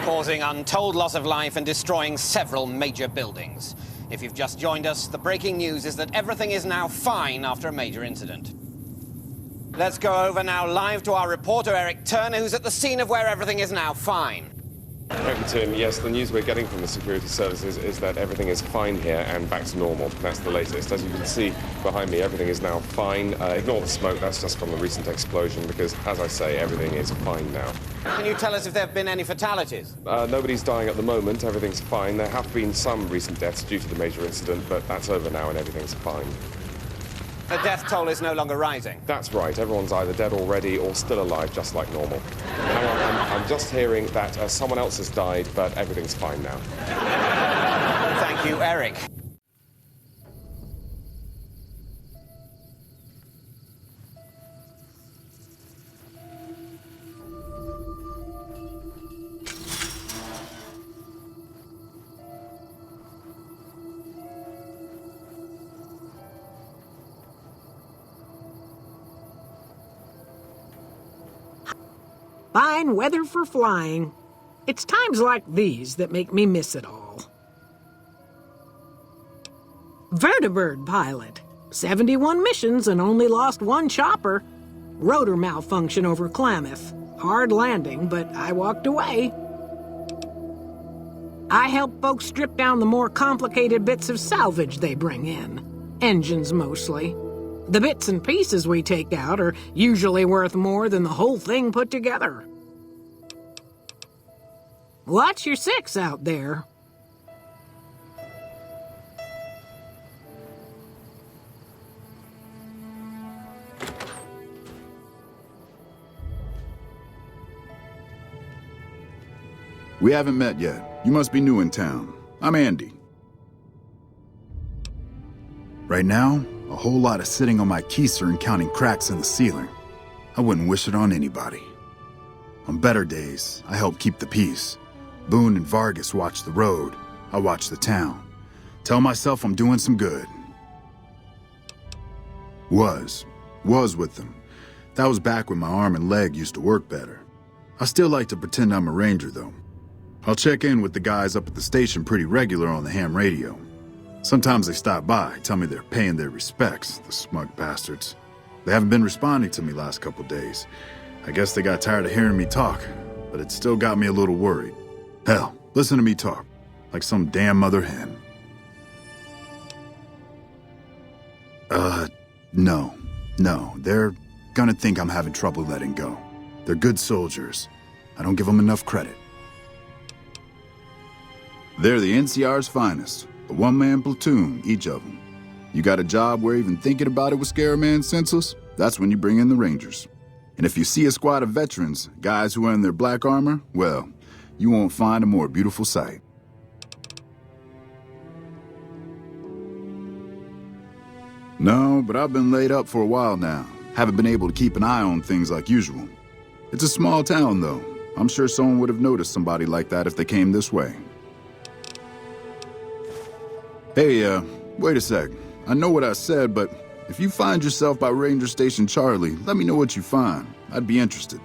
causing untold loss of life and destroying several major buildings. If you've just joined us, the breaking news is that everything is now fine after a major incident. Let's go over now live to our reporter, Eric Turner, who's at the scene of where everything is now fine. Thank you, Tim. Yes, the news we're getting from the security services is that everything is fine here and back to normal. That's the latest. As you can see behind me, everything is now fine. Ignore the smoke, that's just from the recent explosion, because, as I say, everything is fine now. Can you tell us if there have been any fatalities? Nobody's dying at the moment. Everything's fine. There have been some recent deaths due to the major incident, but that's over now and everything's fine. The death toll is no longer rising. That's right. Everyone's either dead already or still alive, just like normal. Hang on, I'm just hearing that someone else has died, but everything's fine now. Thank you, Eric. Fine weather for flying. It's times like these that make me miss it all. Vertibird pilot. 71 missions and only lost one chopper. Rotor malfunction over Klamath. Hard landing, but I walked away. I help folks strip down the more complicated bits of salvage they bring in. Engines mostly. The bits and pieces we take out are usually worth more than the whole thing put together. Watch your six out there. We haven't met yet. You must be new in town. I'm Andy. Right now, a whole lot of sitting on my keister and counting cracks in the ceiling. I wouldn't wish it on anybody. On better days, I help keep the peace. Boone and Vargas watch the road. I watch the town. Tell myself I'm doing some good. Was with them. That was back when my arm and leg used to work better. I still like to pretend I'm a ranger, though. I'll check in with the guys up at the station pretty regular on the ham radio. Sometimes they stop by, tell me they're paying their respects, the smug bastards. They haven't been responding to me last couple days. I guess they got tired of hearing me talk, but it still got me a little worried. Hell, listen to me talk, like some damn mother hen. No, they're gonna think I'm having trouble letting go. They're good soldiers. I don't give them enough credit. They're the NCR's finest. A one-man platoon, each of them. You got a job where even thinking about it would scare a man senseless? That's when you bring in the Rangers. And if you see a squad of veterans, guys who are in their black armor, well, you won't find a more beautiful sight. No, but I've been laid up for a while now. Haven't been able to keep an eye on things like usual. It's a small town, though. I'm sure someone would have noticed somebody like that if they came this way. Hey, wait a sec. I know what I said, but if you find yourself by Ranger Station Charlie, let me know what you find. I'd be interested.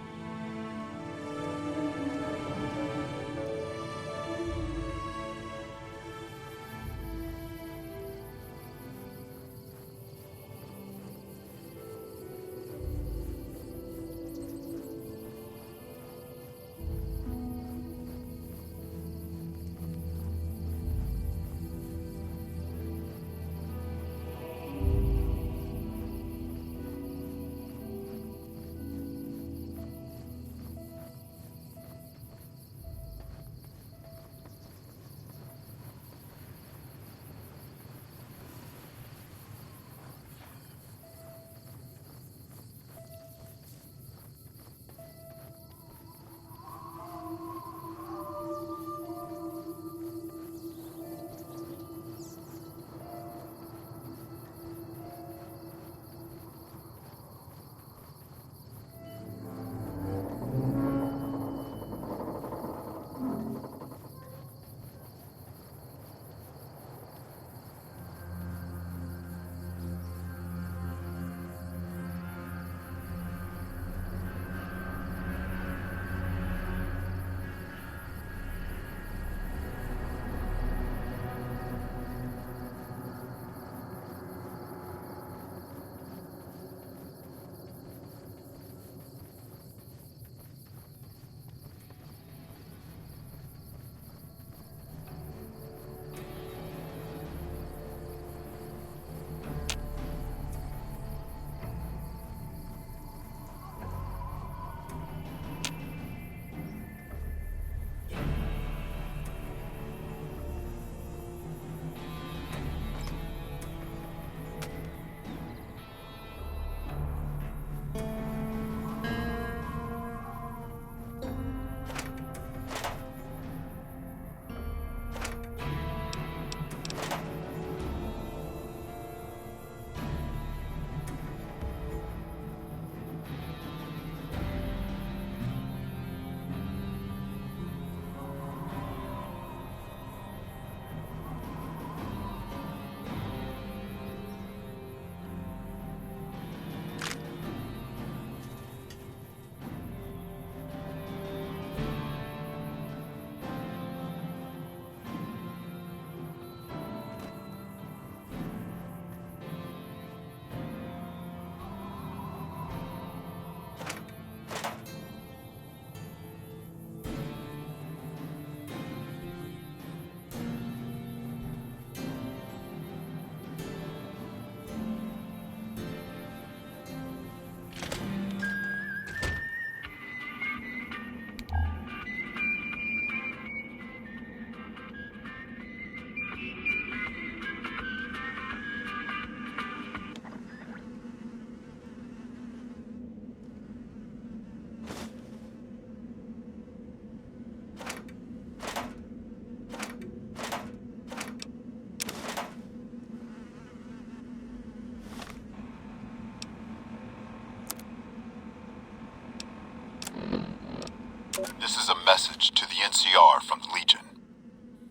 This is a message to the NCR from the Legion.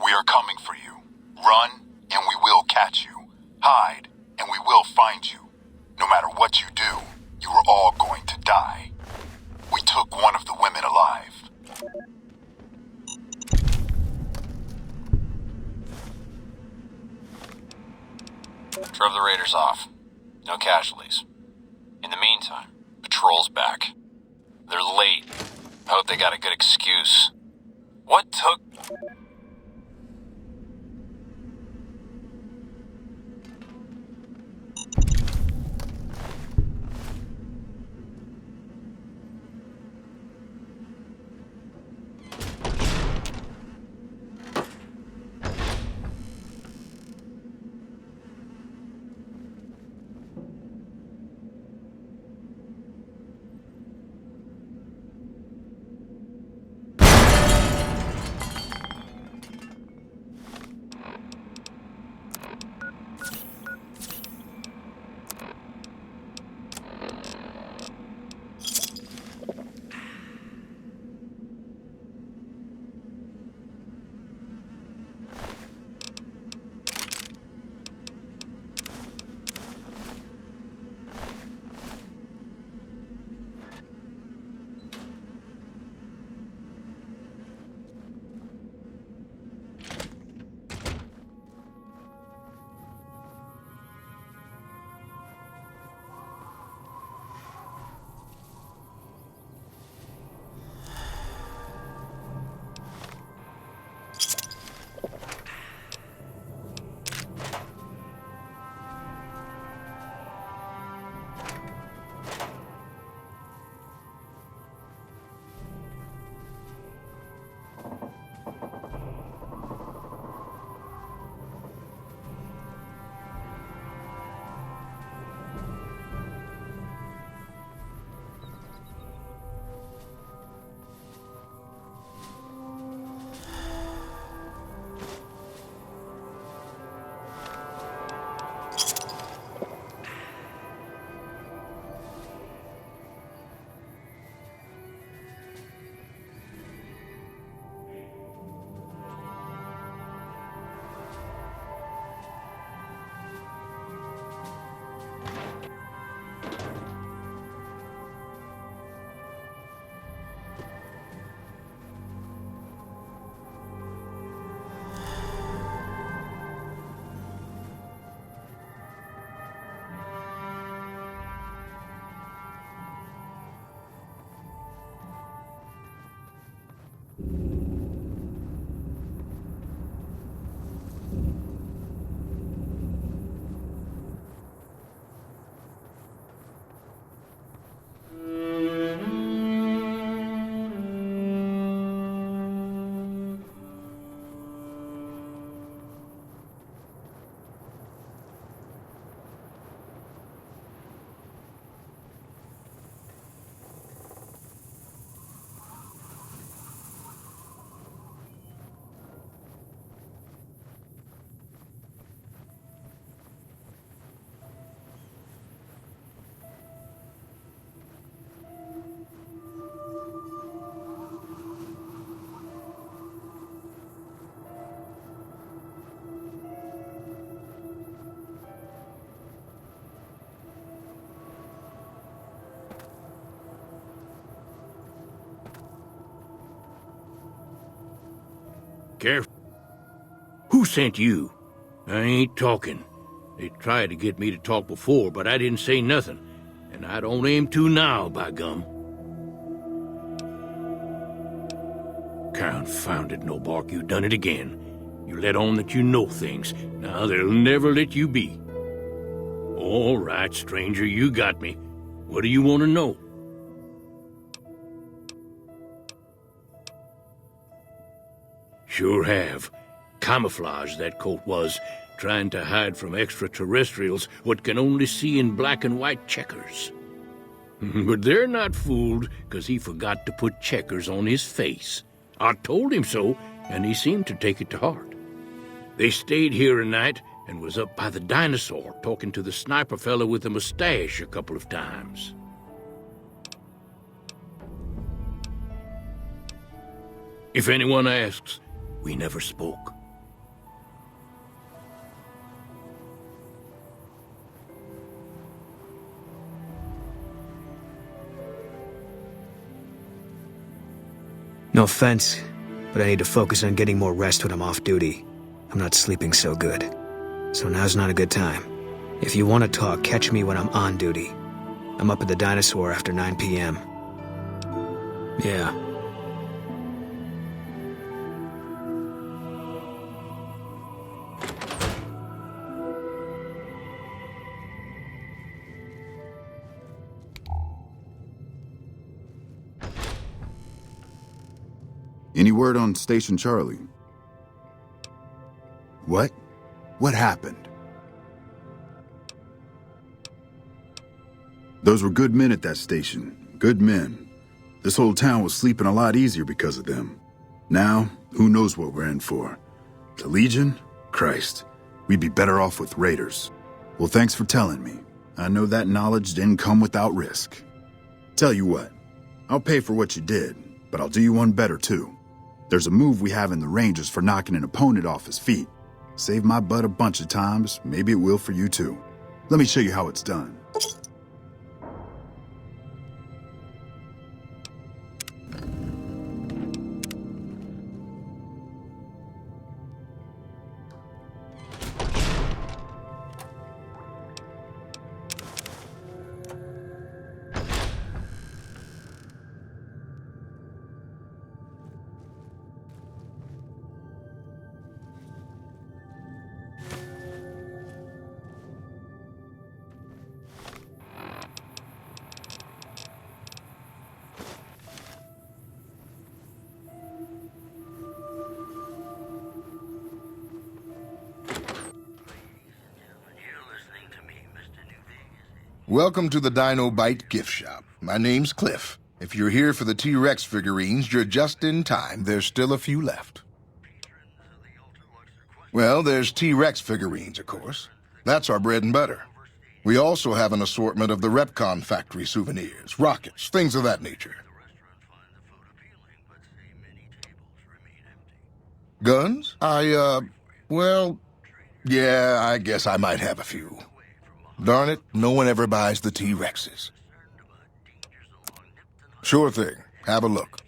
We are coming for you. Run, and we will catch you. Hide, and we will find you. No matter what you do, you are all going to die. We took one of the women alive. Drove the raiders off. No casualties. In the meantime, patrol's back. They're late. I hope they got a good excuse. What took... Careful. Who sent you? I ain't talking. They tried to get me to talk before, but I didn't say nothing. And I don't aim to now, by gum. Confounded no bark, you done it again. You let on that you know things. Now they'll never let you be. All right, stranger, you got me. What do you want to know? Sure have. Camouflage, that coat was, trying to hide from extraterrestrials what can only see in black and white checkers. But they're not fooled, 'cause he forgot to put checkers on his face. I told him so, and he seemed to take it to heart. They stayed here a night and was up by the dinosaur talking to the sniper fella with the mustache a couple of times. If anyone asks, we never spoke. No offense, but I need to focus on getting more rest when I'm off duty. I'm not sleeping so good. So now's not a good time. If you want to talk, catch me when I'm on duty. I'm up at the Dinosaur after 9 p.m. Yeah. Any word on Station Charlie? What? What happened? Those were good men at that station. Good men. This whole town was sleeping a lot easier because of them. Now, who knows what we're in for? The Legion? Christ. We'd be better off with raiders. Well, thanks for telling me. I know that knowledge didn't come without risk. Tell you what, I'll pay for what you did, but I'll do you one better too. There's a move we have in the Rangers for knocking an opponent off his feet. Saved my butt a bunch of times, maybe it will for you too. Let me show you how it's done. Welcome to the Dino Bite gift shop. My name's Cliff. If you're here for the T-Rex figurines, you're just in time. There's still a few left. Well, there's T-Rex figurines, of course. That's our bread and butter. We also have an assortment of the Repcon factory souvenirs, rockets, things of that nature. Guns? Well, yeah, I guess I might have a few. Darn it, no one ever buys the T-Rexes. Sure thing. Have a look.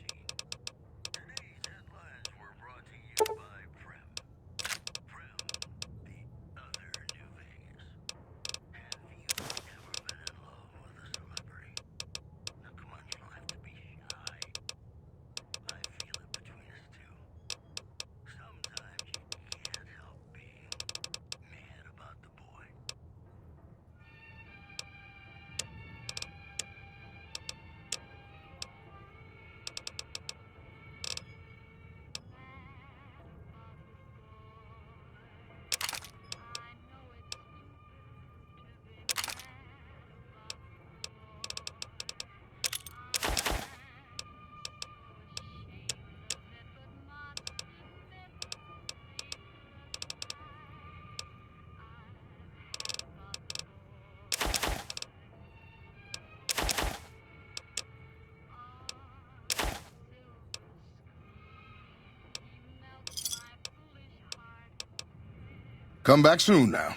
Come back soon now.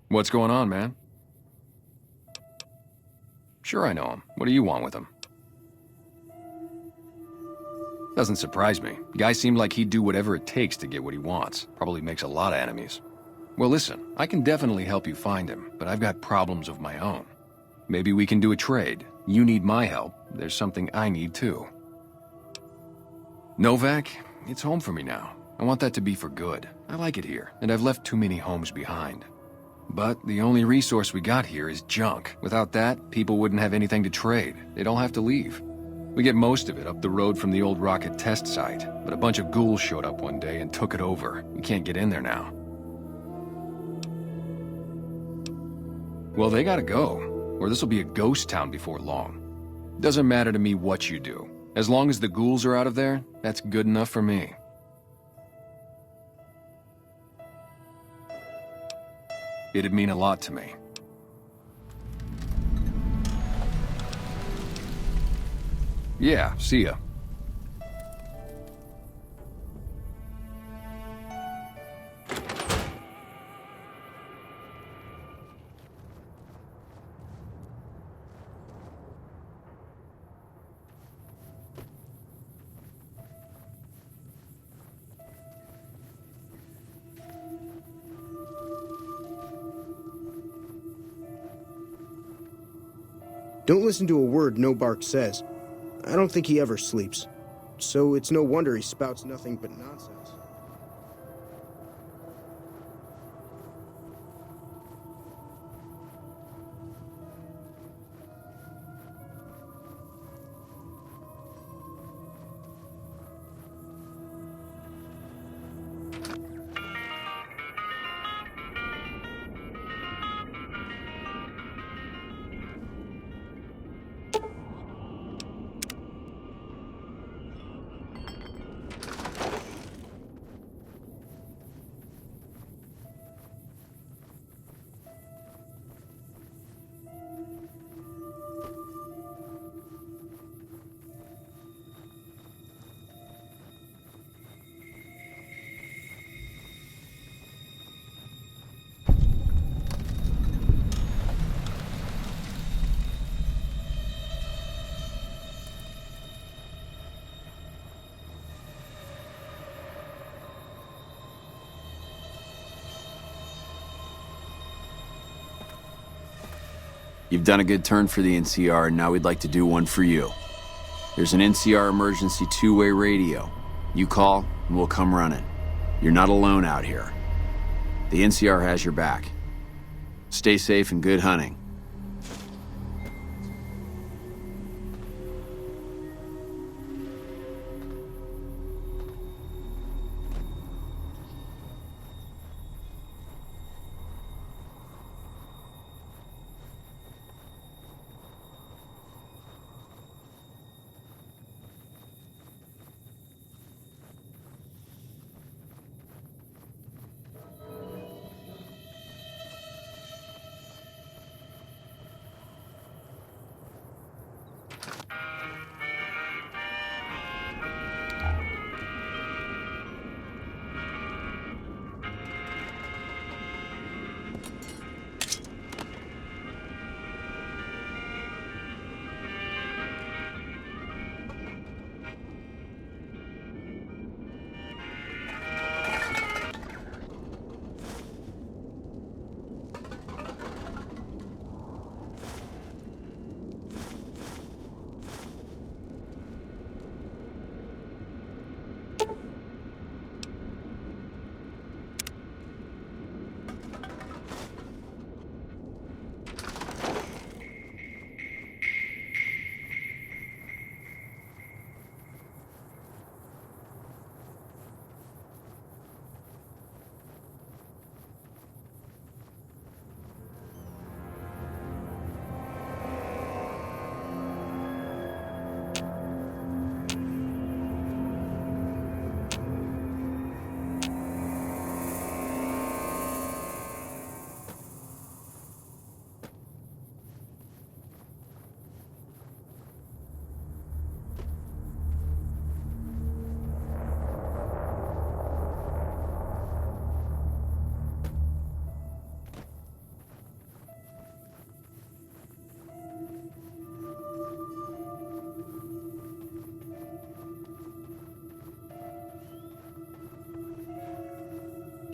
What's going on, man? Sure I know him. What do you want with him? Doesn't surprise me. Guy seemed like he'd do whatever it takes to get what he wants. Probably makes a lot of enemies. Well, listen, I can definitely help you find him, but I've got problems of my own. Maybe we can do a trade. You need my help. There's something I need too. Novak, it's home for me now. I want that to be for good. I like it here, and I've left too many homes behind. But the only resource we got here is junk. Without that, people wouldn't have anything to trade. They'd all have to leave. We get most of it up the road from the old rocket test site, but a bunch of ghouls showed up one day and took it over. We can't get in there now. Well, they gotta go, or this'll be a ghost town before long. Doesn't matter to me what you do. As long as the ghouls are out of there, that's good enough for me. It'd mean a lot to me. Yeah, see ya. Don't listen to a word No Bark says. I don't think he ever sleeps. So it's no wonder he spouts nothing but nonsense. You've done a good turn for the NCR, and now we'd like to do one for you. There's an NCR emergency two-way radio. You call, and we'll come running. You're not alone out here. The NCR has your back. Stay safe and good hunting.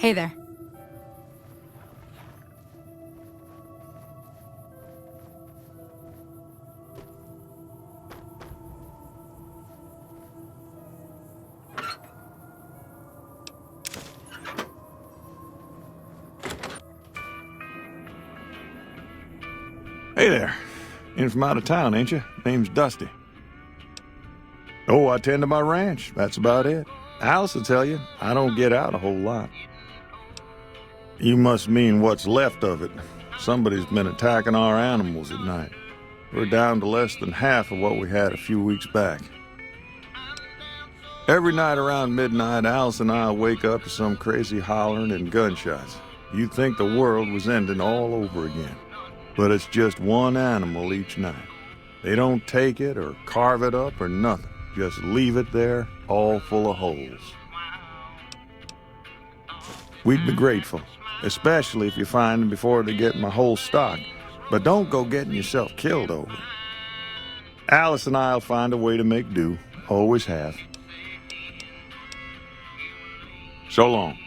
Hey there. Hey there. In from out of town, ain't you? Name's Dusty. Oh, I tend to my ranch. That's about it. Alice will tell you, I don't get out a whole lot. You must mean what's left of it. Somebody's been attacking our animals at night. We're down to less than half of what we had a few weeks back. Every night around midnight, Alice and I wake up to some crazy hollering and gunshots. You'd think the world was ending all over again. But it's just one animal each night. They don't take it or carve it up or nothing. Just leave it there, all full of holes. We'd be grateful, especially if you find them before they get my whole stock. But don't go getting yourself killed over it. Alice and I'll find a way to make do. Always have. So long.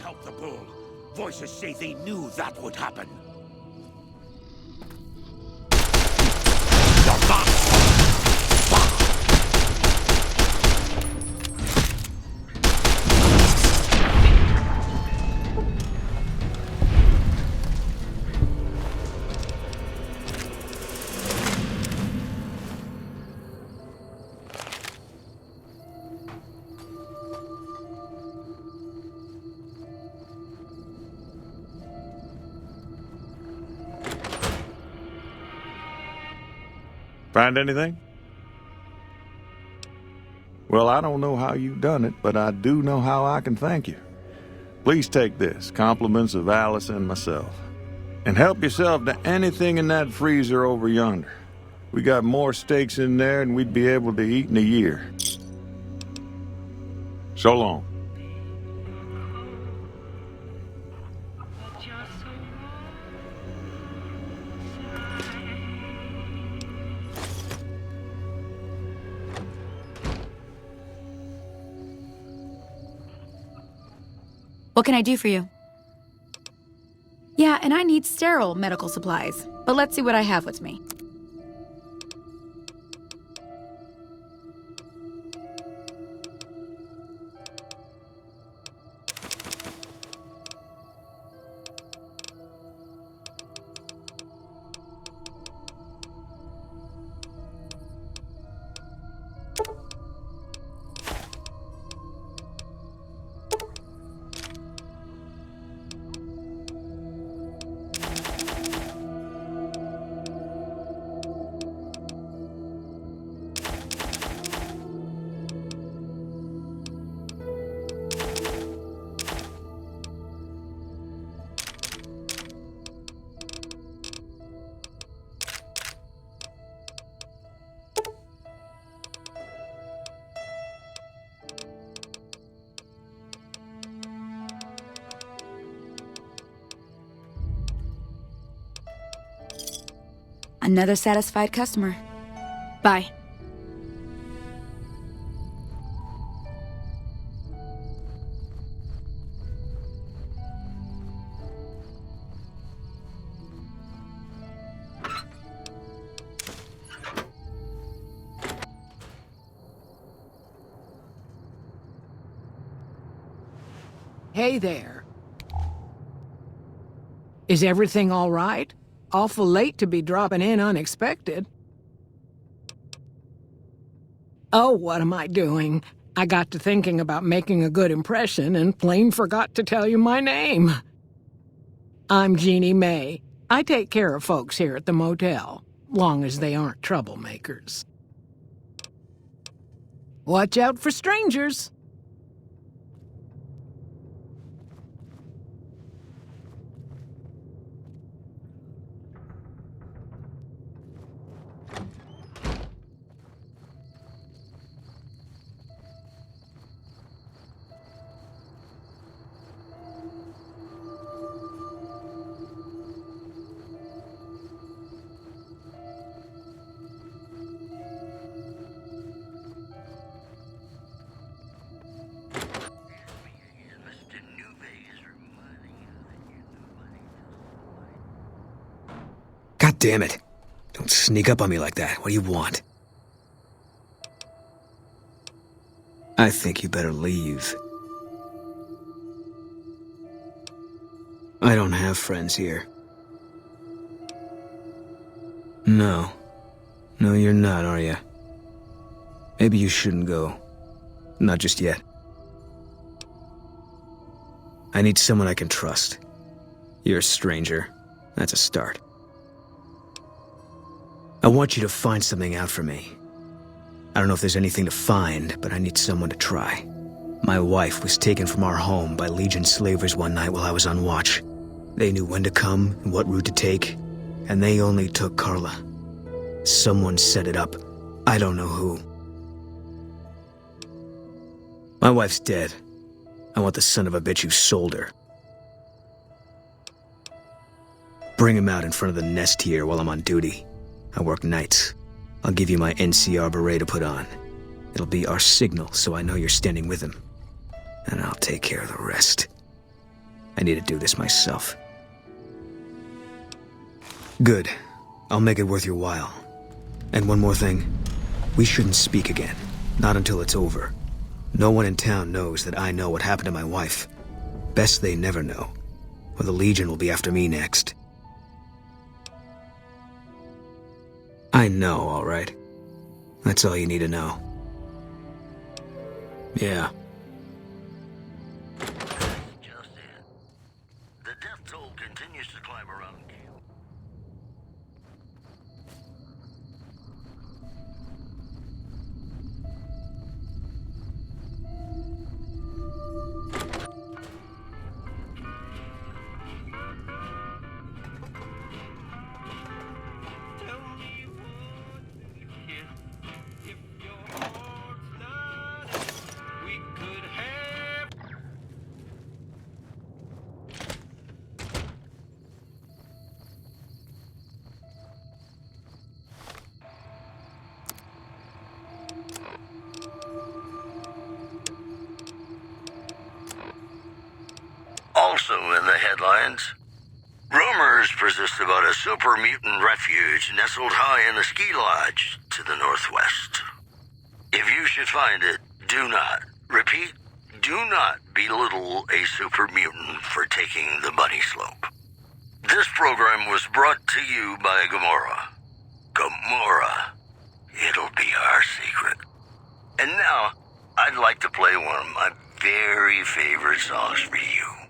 Help the bull. Voices say they knew that would happen. You're not. Find anything? Well, I don't know how you've done it, but I do know how I can thank you. Please take this, compliments of Alice and myself. And help yourself to anything in that freezer over yonder. We got more steaks in there than we'd be able to eat in a year. So long. What can I do for you? Yeah, and I need sterile medical supplies. But let's see what I have with me. Another satisfied customer. Bye. Hey there. Is everything all right? Awful late to be dropping in unexpected. Oh, what am I doing? I got to thinking about making a good impression and plain forgot to tell you my name. I'm Jeannie May. I take care of folks here at the motel, long as they aren't troublemakers. Watch out for strangers. God damn it. Don't sneak up on me like that. What do you want? I think you better leave. I don't have friends here. No. No, you're not, are you? Maybe you shouldn't go. Not just yet. I need someone I can trust. You're a stranger. That's a start. I want you to find something out for me. I don't know if there's anything to find, but I need someone to try. My wife was taken from our home by Legion slavers one night while I was on watch. They knew when to come and what route to take, and they only took Carla. Someone set it up. I don't know who. My wife's dead. I want the son of a bitch who sold her. Bring him out in front of the nest here while I'm on duty. I work nights. I'll give you my NCR beret to put on. It'll be our signal so I know you're standing with him. And I'll take care of the rest. I need to do this myself. Good. I'll make it worth your while. And one more thing. We shouldn't speak again. Not until it's over. No one in town knows that I know what happened to my wife. Best they never know. Or the Legion will be after me next. I know, all right. That's all you need to know. Yeah. Just in. The death toll continues to climb around Gale. Also in the headlines, rumors persist about a super mutant refuge nestled high in the ski lodge to the northwest. If you should find it, do not, repeat, do not belittle a super mutant for taking the bunny slope. This program was brought to you by Gamora. Gamora. It'll be our secret. And now, I'd like to play one of my very favorite songs for you.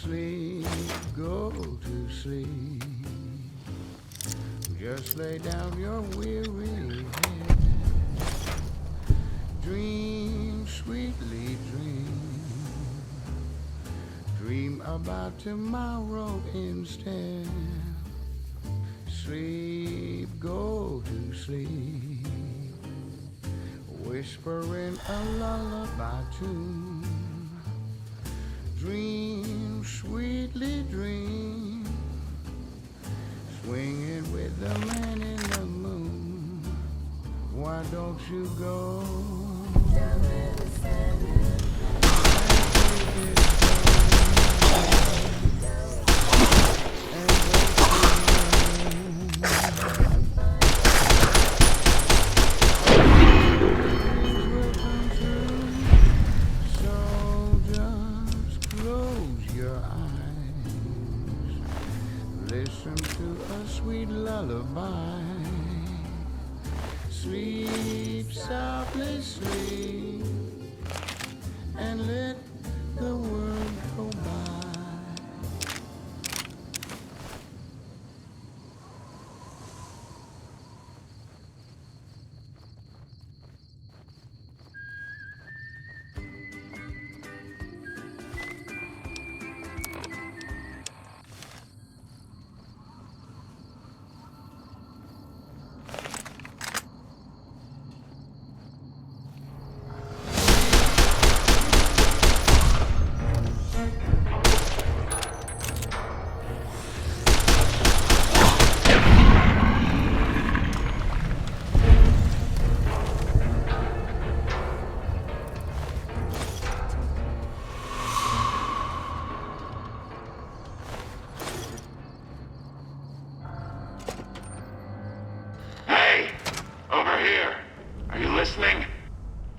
sleep, go to sleep. Just lay down your weary head. Dream, sweetly dream. Dream about tomorrow instead. Sleep, go to sleep. Whispering a lullaby tune. Dream, sweetly dream. Swinging with the man in the moon. Why don't you go down in the sand and listen to a sweet lullaby. Sleep softly, sleep, and let the world go by. Listening?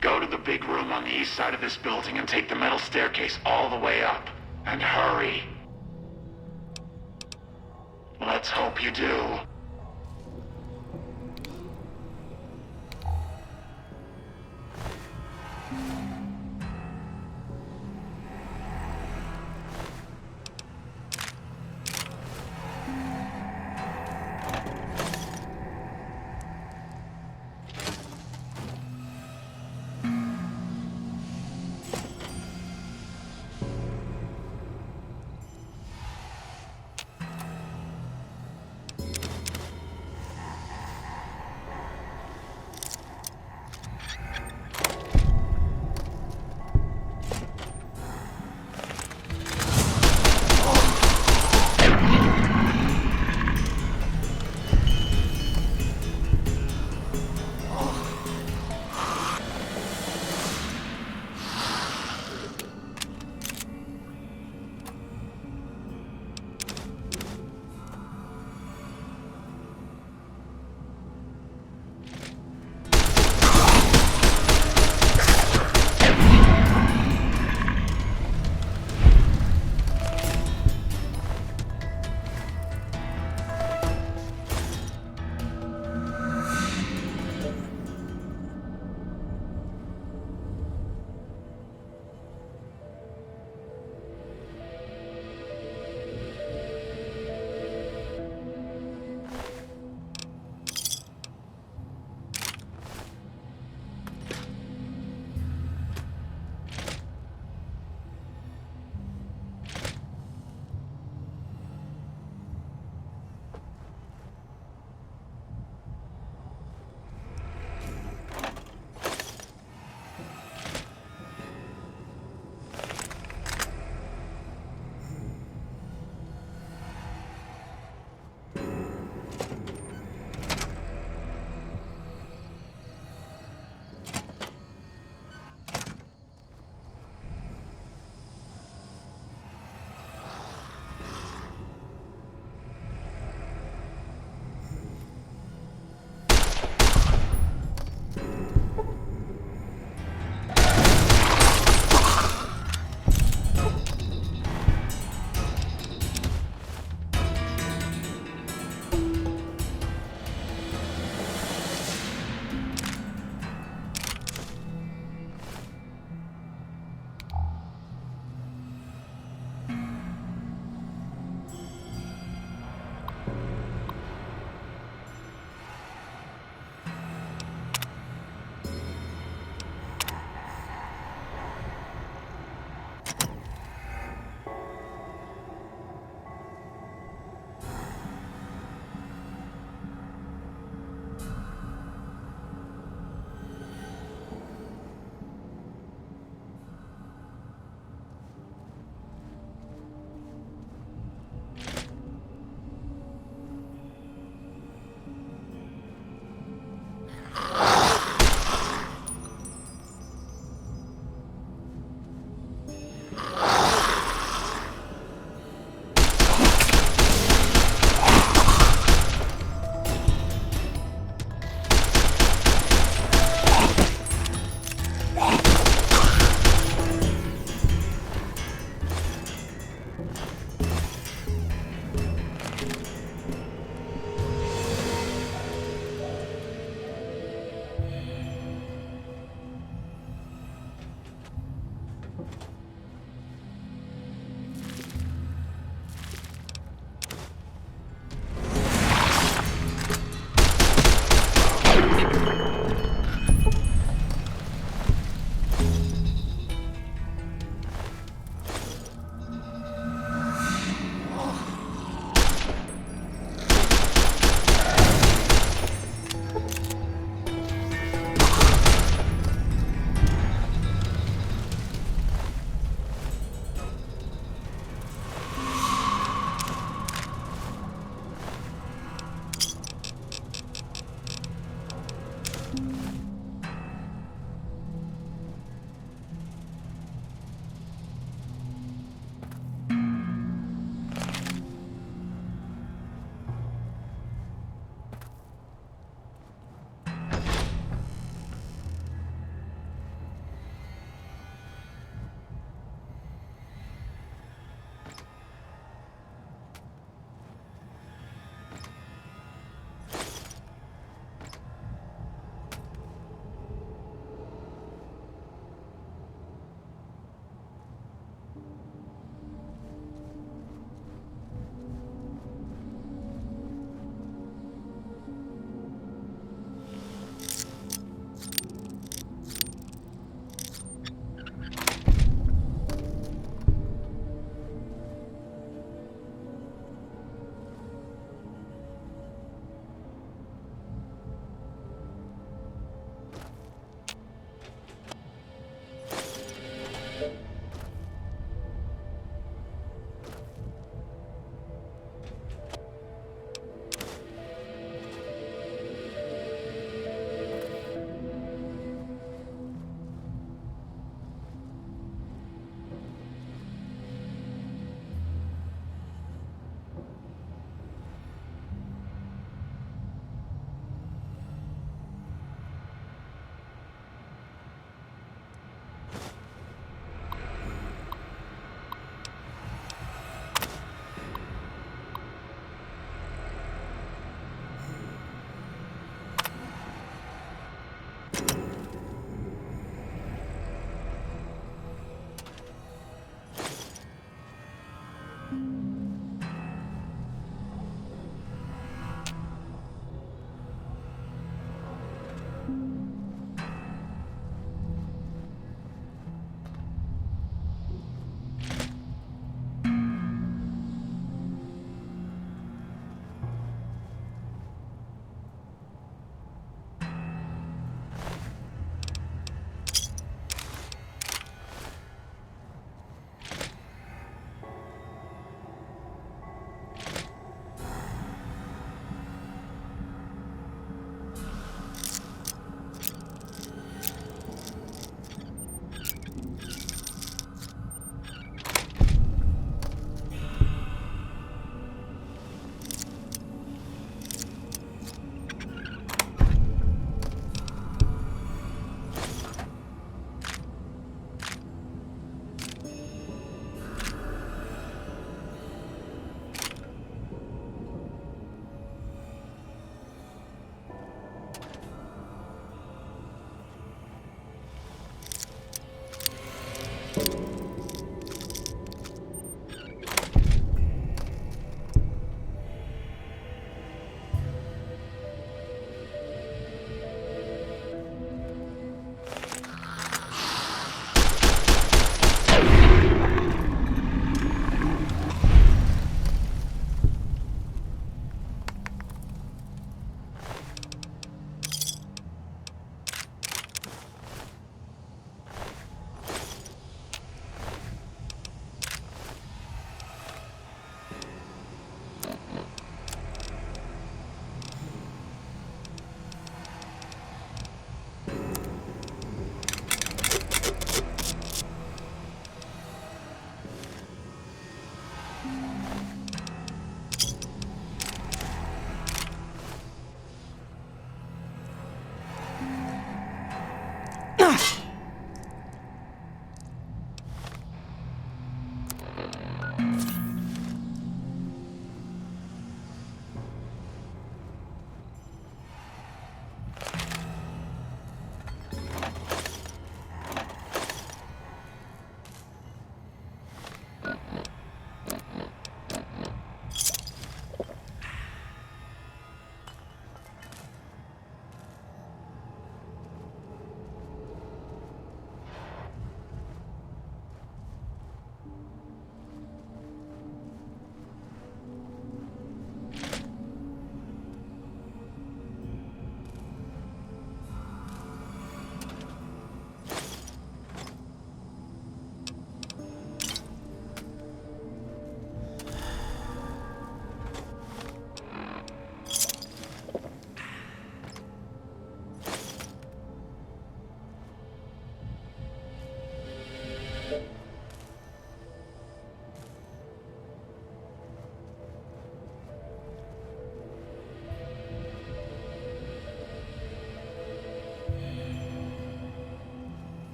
Go to the big room on the east side of this building and take the metal staircase all the way up. And hurry. Let's hope you do.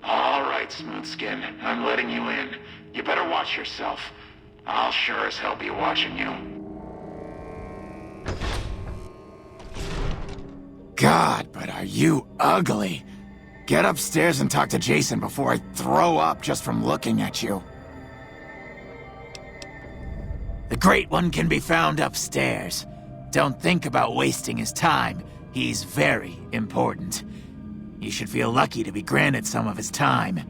All right, Smoothskin. I'm letting you in. You better watch yourself. I'll sure as hell be watching you. God, but are you ugly. Get upstairs and talk to Jason before I throw up just from looking at you. The Great One can be found upstairs. Don't think about wasting his time. He's very important. You should feel lucky to be granted some of his time.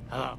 Hello.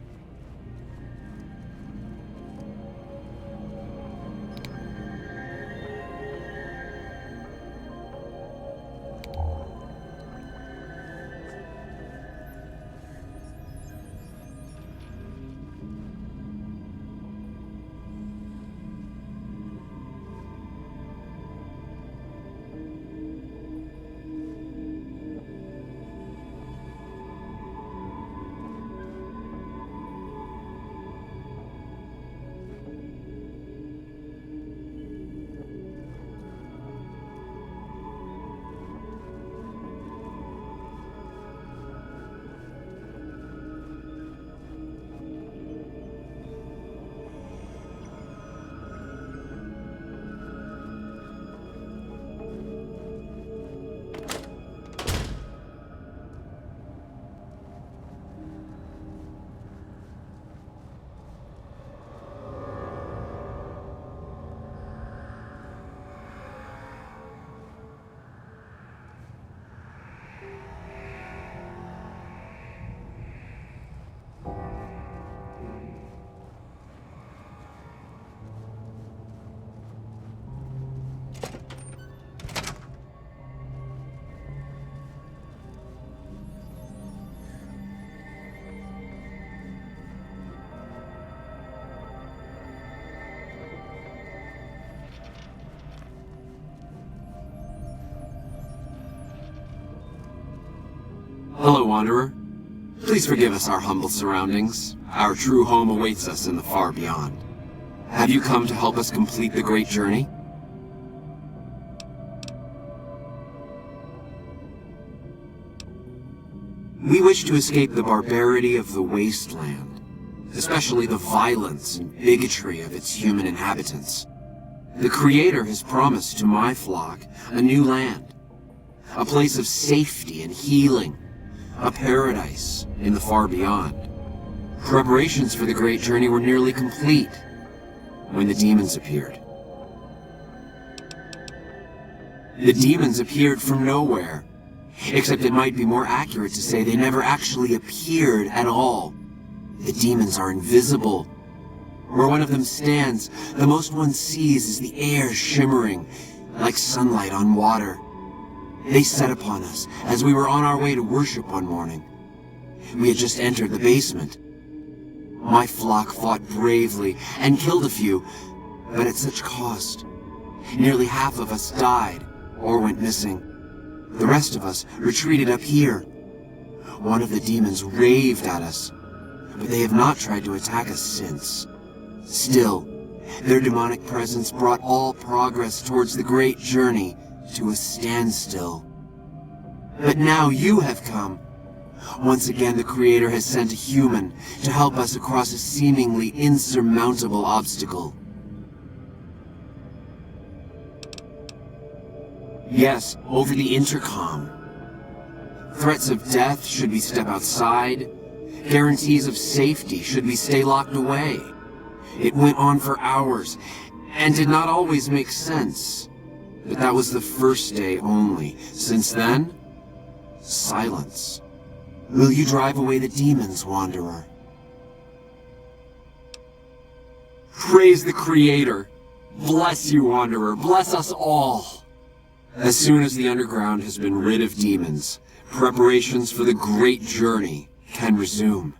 Hello, Wanderer. Please forgive us our humble surroundings. Our true home awaits us in the far beyond. Have you come to help us complete the great journey? We wish to escape the barbarity of the wasteland, especially the violence and bigotry of its human inhabitants. The Creator has promised to my flock a new land, a place of safety and healing, a paradise in the far beyond. Preparations for the great journey were nearly complete when the demons appeared. The demons appeared from nowhere, except it might be more accurate to say they never actually appeared at all. The demons are invisible. Where one of them stands, the most one sees is the air shimmering like sunlight on water. They set upon us as we were on our way to worship one morning. We had just entered the basement. My flock fought bravely and killed a few, but at such cost. Nearly half of us died or went missing. The rest of us retreated up here. One of the demons raved at us, but they have not tried to attack us since. Still, their demonic presence brought all progress towards the great journey to a standstill. But now you have come. Once again, the Creator has sent a human to help us across a seemingly insurmountable obstacle. Yes, over the intercom. Threats of death should we step outside. Guarantees of safety should we stay locked away. It went on for hours, and did not always make sense. But that was the first day only. Since then, silence. Will you drive away the demons, Wanderer? Praise the Creator. Bless you, Wanderer. Bless us all. As soon as the underground has been rid of demons, preparations for the great journey can resume.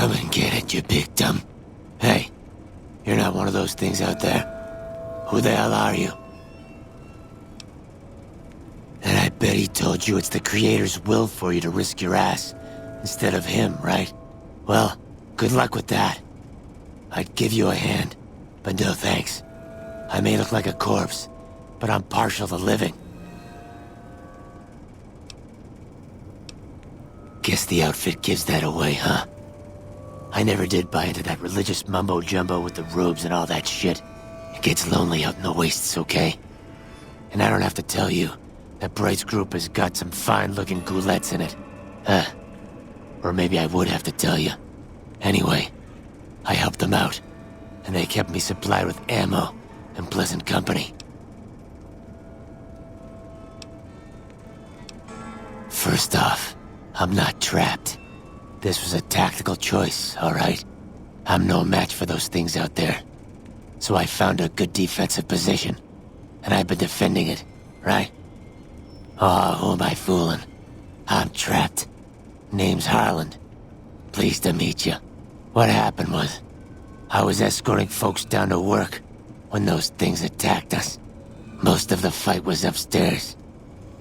Come and get it, you big dumb. Hey, you're not one of those things out there. Who the hell are you? And I bet he told you it's the Creator's will for you to risk your ass instead of him, right? Well, good luck with that. I'd give you a hand, but no thanks. I may look like a corpse, but I'm partial to living. Guess the outfit gives that away, huh? I never did buy into that religious mumbo-jumbo with the robes and all that shit. It gets lonely out in the wastes, okay? And I don't have to tell you that Bright's group has got some fine-looking goulettes in it. Or maybe I would have to tell you. Anyway, I helped them out, and they kept me supplied with ammo and pleasant company. First off, I'm not trapped. This was a tactical choice, all right? I'm no match for those things out there. So I found a good defensive position, and I've been defending it, right? Oh, who am I fooling? I'm trapped. Name's Harland. Pleased to meet you. What happened was, I was escorting folks down to work when those things attacked us. Most of the fight was upstairs,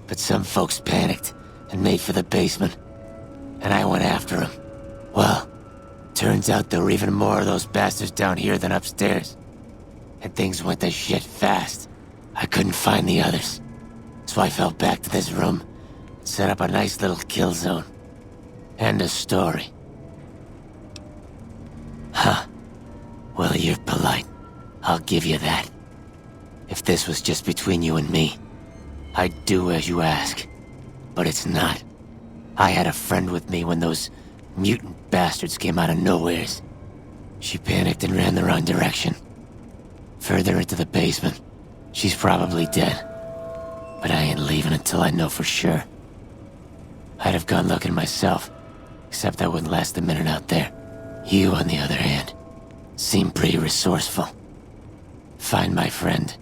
but some folks panicked and made for the basement, and I went after them. Well, turns out there were even more of those bastards down here than upstairs. And things went to shit fast. I couldn't find the others. So I fell back to this room and set up a nice little kill zone. End of story. Huh. Well, you're polite. I'll give you that. If this was just between you and me, I'd do as you ask. But it's not. I had a friend with me when those mutant bastards came out of nowheres. She panicked and ran the wrong direction. Further into the basement. She's probably dead. But I ain't leaving until I know for sure. I'd have gone looking myself, except I wouldn't last a minute out there. You, on the other hand, seem pretty resourceful. Find my friend,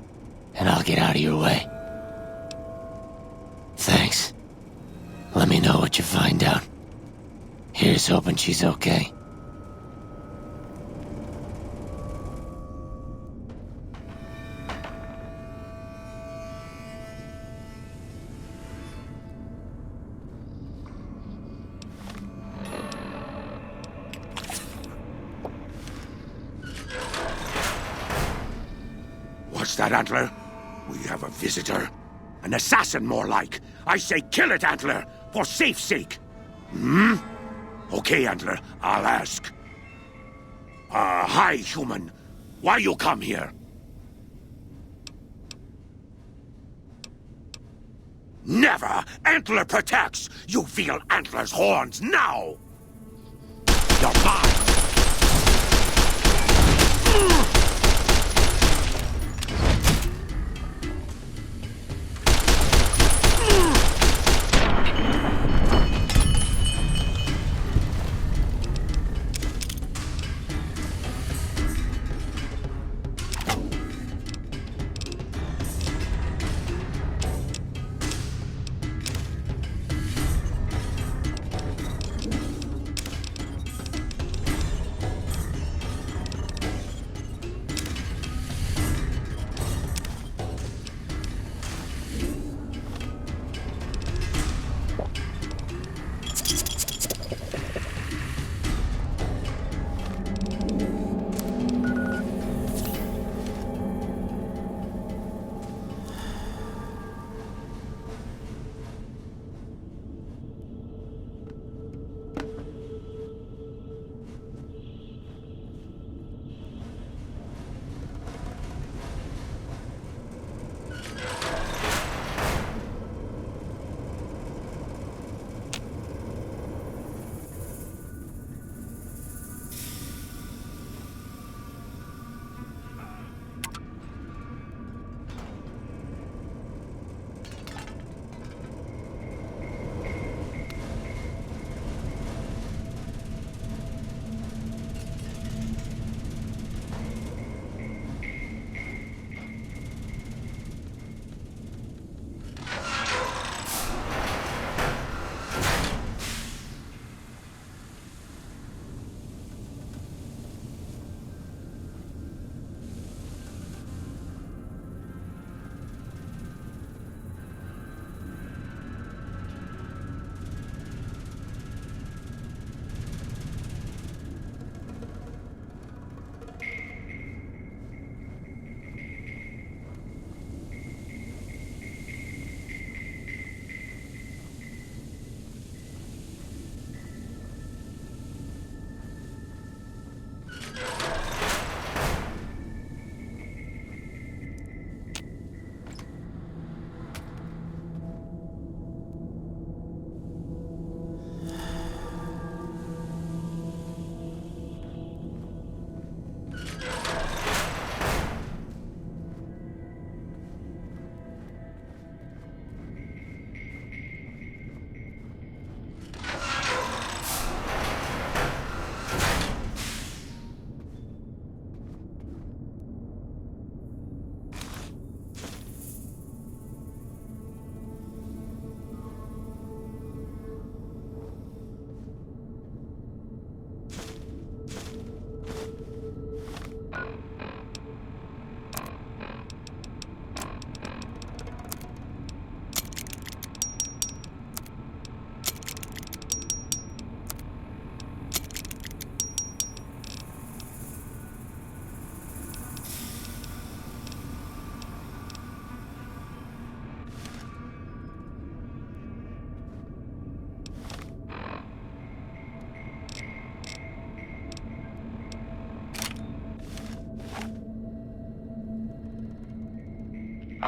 and I'll get out of your way. Thanks. Let me know what you find out. Here's hoping she's okay. What's that, Antler? We have a visitor. An assassin, more like. I say kill it, Antler, for safe sake. Okay, Antler, I'll ask. Hi, human. Why you come here? Never! Antler protects! You feel Antler's horns now! You're mine!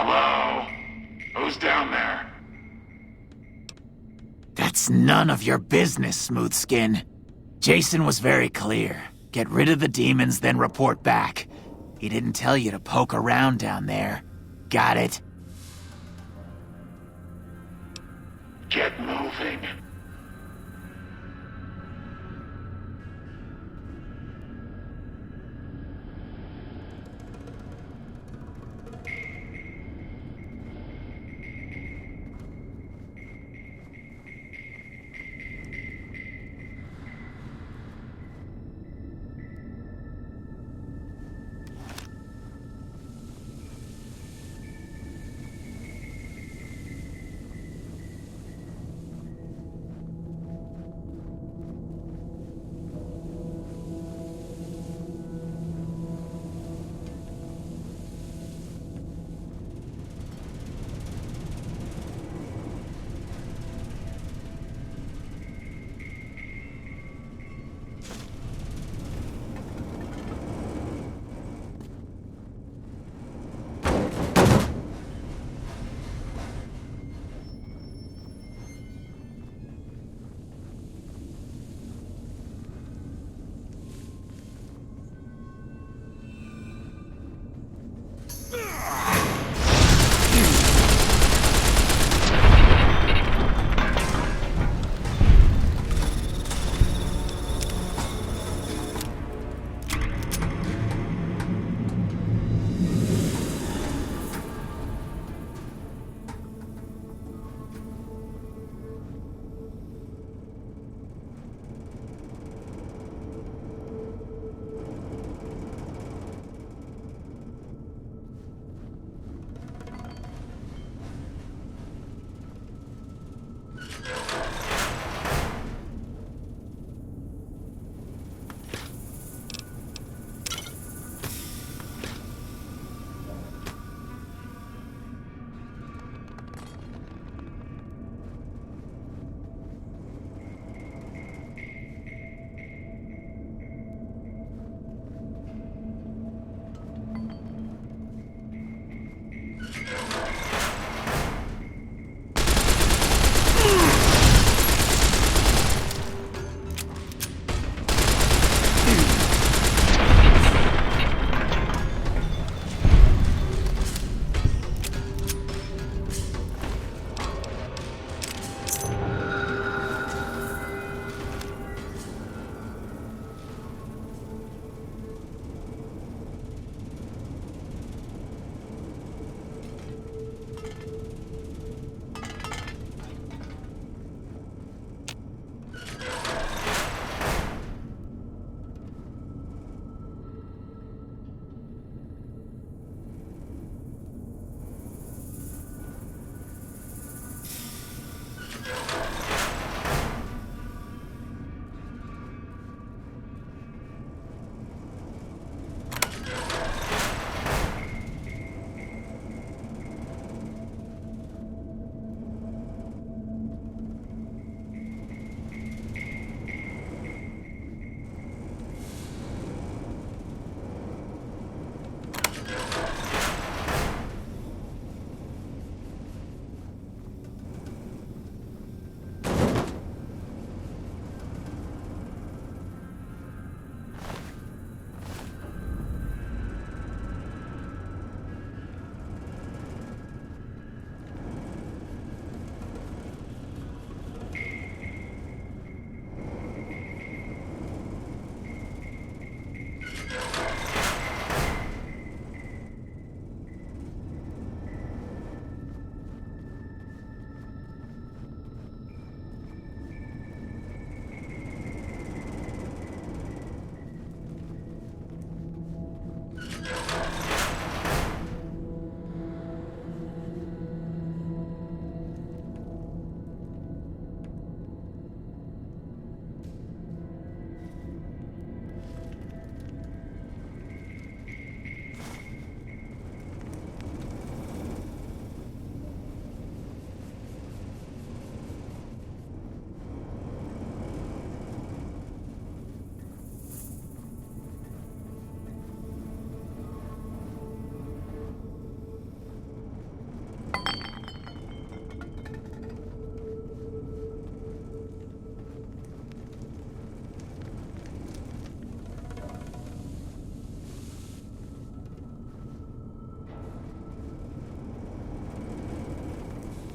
Hello? Who's down there? That's none of your business, Smoothskin. Jason was very clear. Get rid of the demons, then report back. He didn't tell you to poke around down there. Got it? Get moving.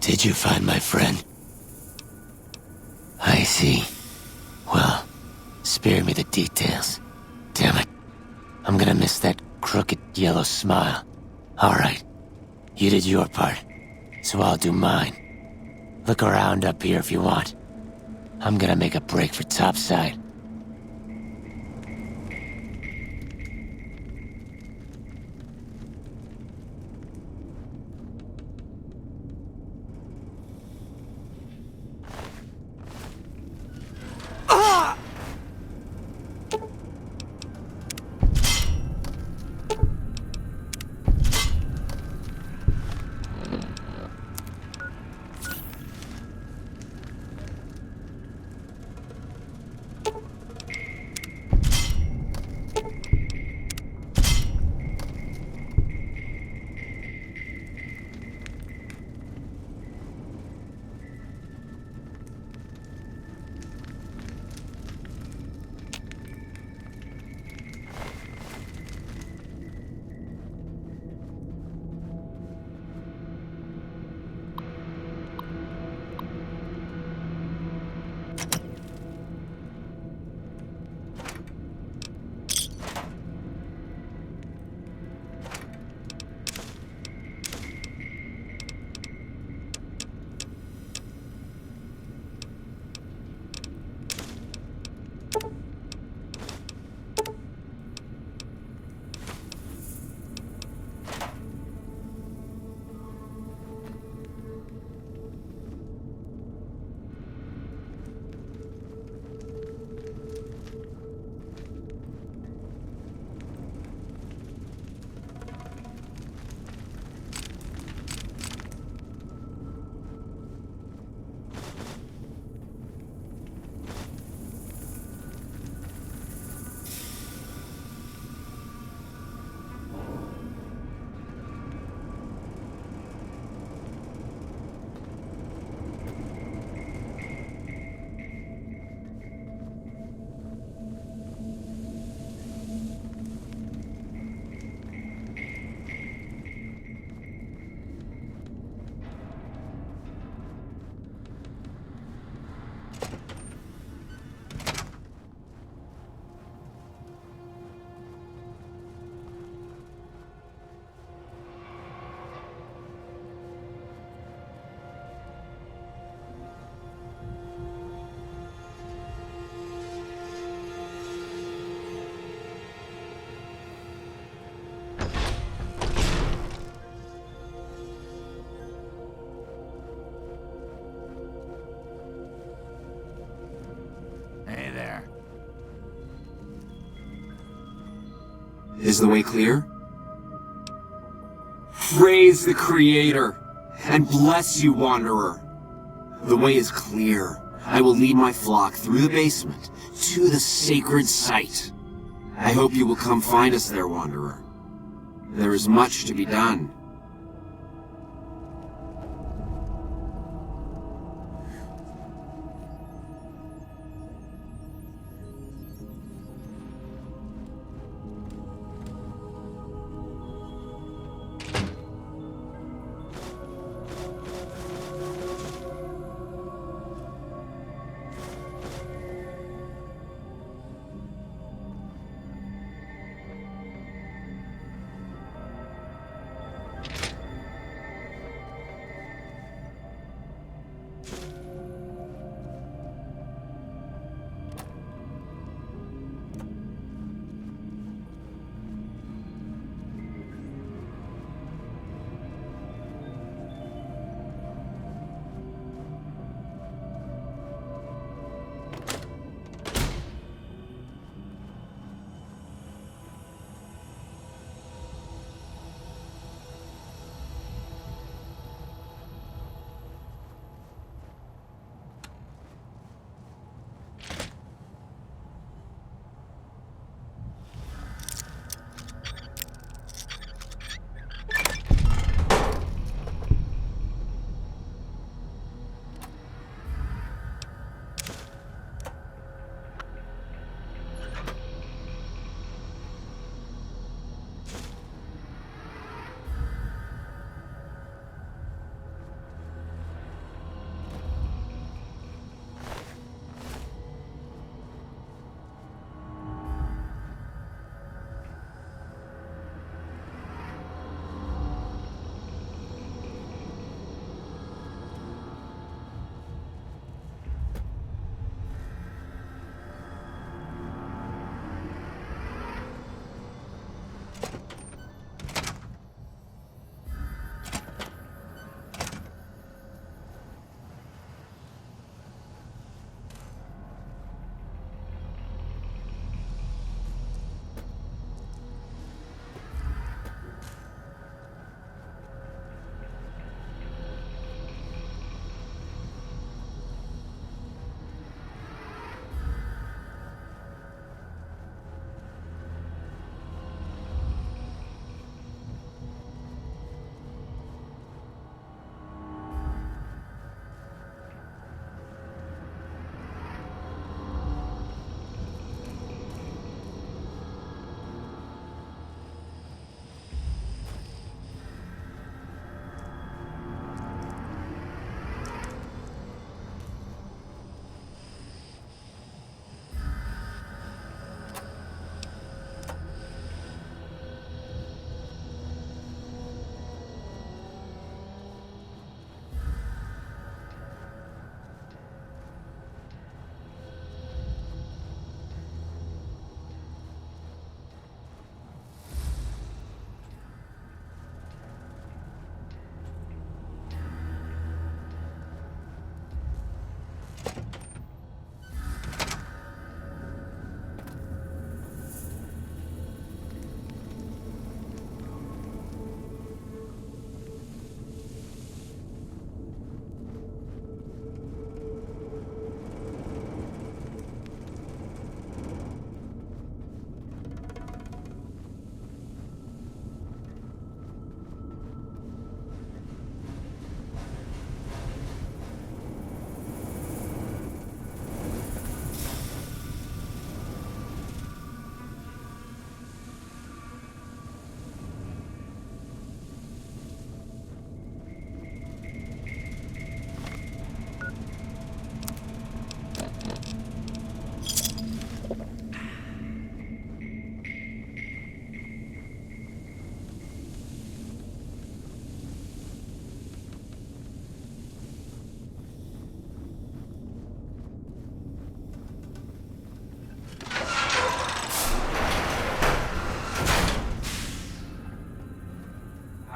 Did you find my friend? I see. Well, spare me the details. Damn it. I'm gonna miss that crooked yellow smile. Alright. You did your part, so I'll do mine. Look around up here if you want. I'm gonna make a break for topside. Is the way clear? Praise the Creator, and bless you, Wanderer. The way is clear. I will lead my flock through the basement to the sacred site. I hope you will come find us there, Wanderer. There is much to be done.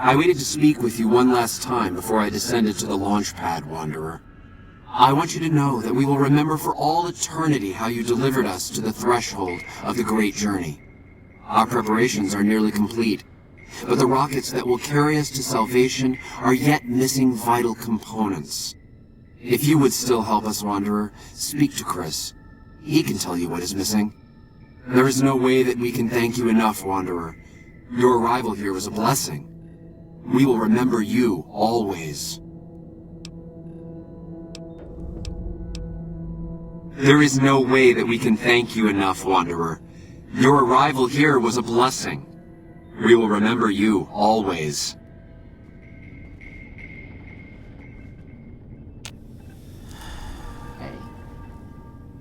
I waited to speak with you one last time before I descended to the launch pad, Wanderer. I want you to know that we will remember for all eternity how you delivered us to the threshold of the great journey. Our preparations are nearly complete, but the rockets that will carry us to salvation are yet missing vital components. If you would still help us, Wanderer, speak to Chris. He can tell you what is missing. There is no way that we can thank you enough, Wanderer. Your arrival here was a blessing. We will remember you always. There is no way that we can thank you enough, Wanderer. Your arrival here was a blessing. We will remember you always.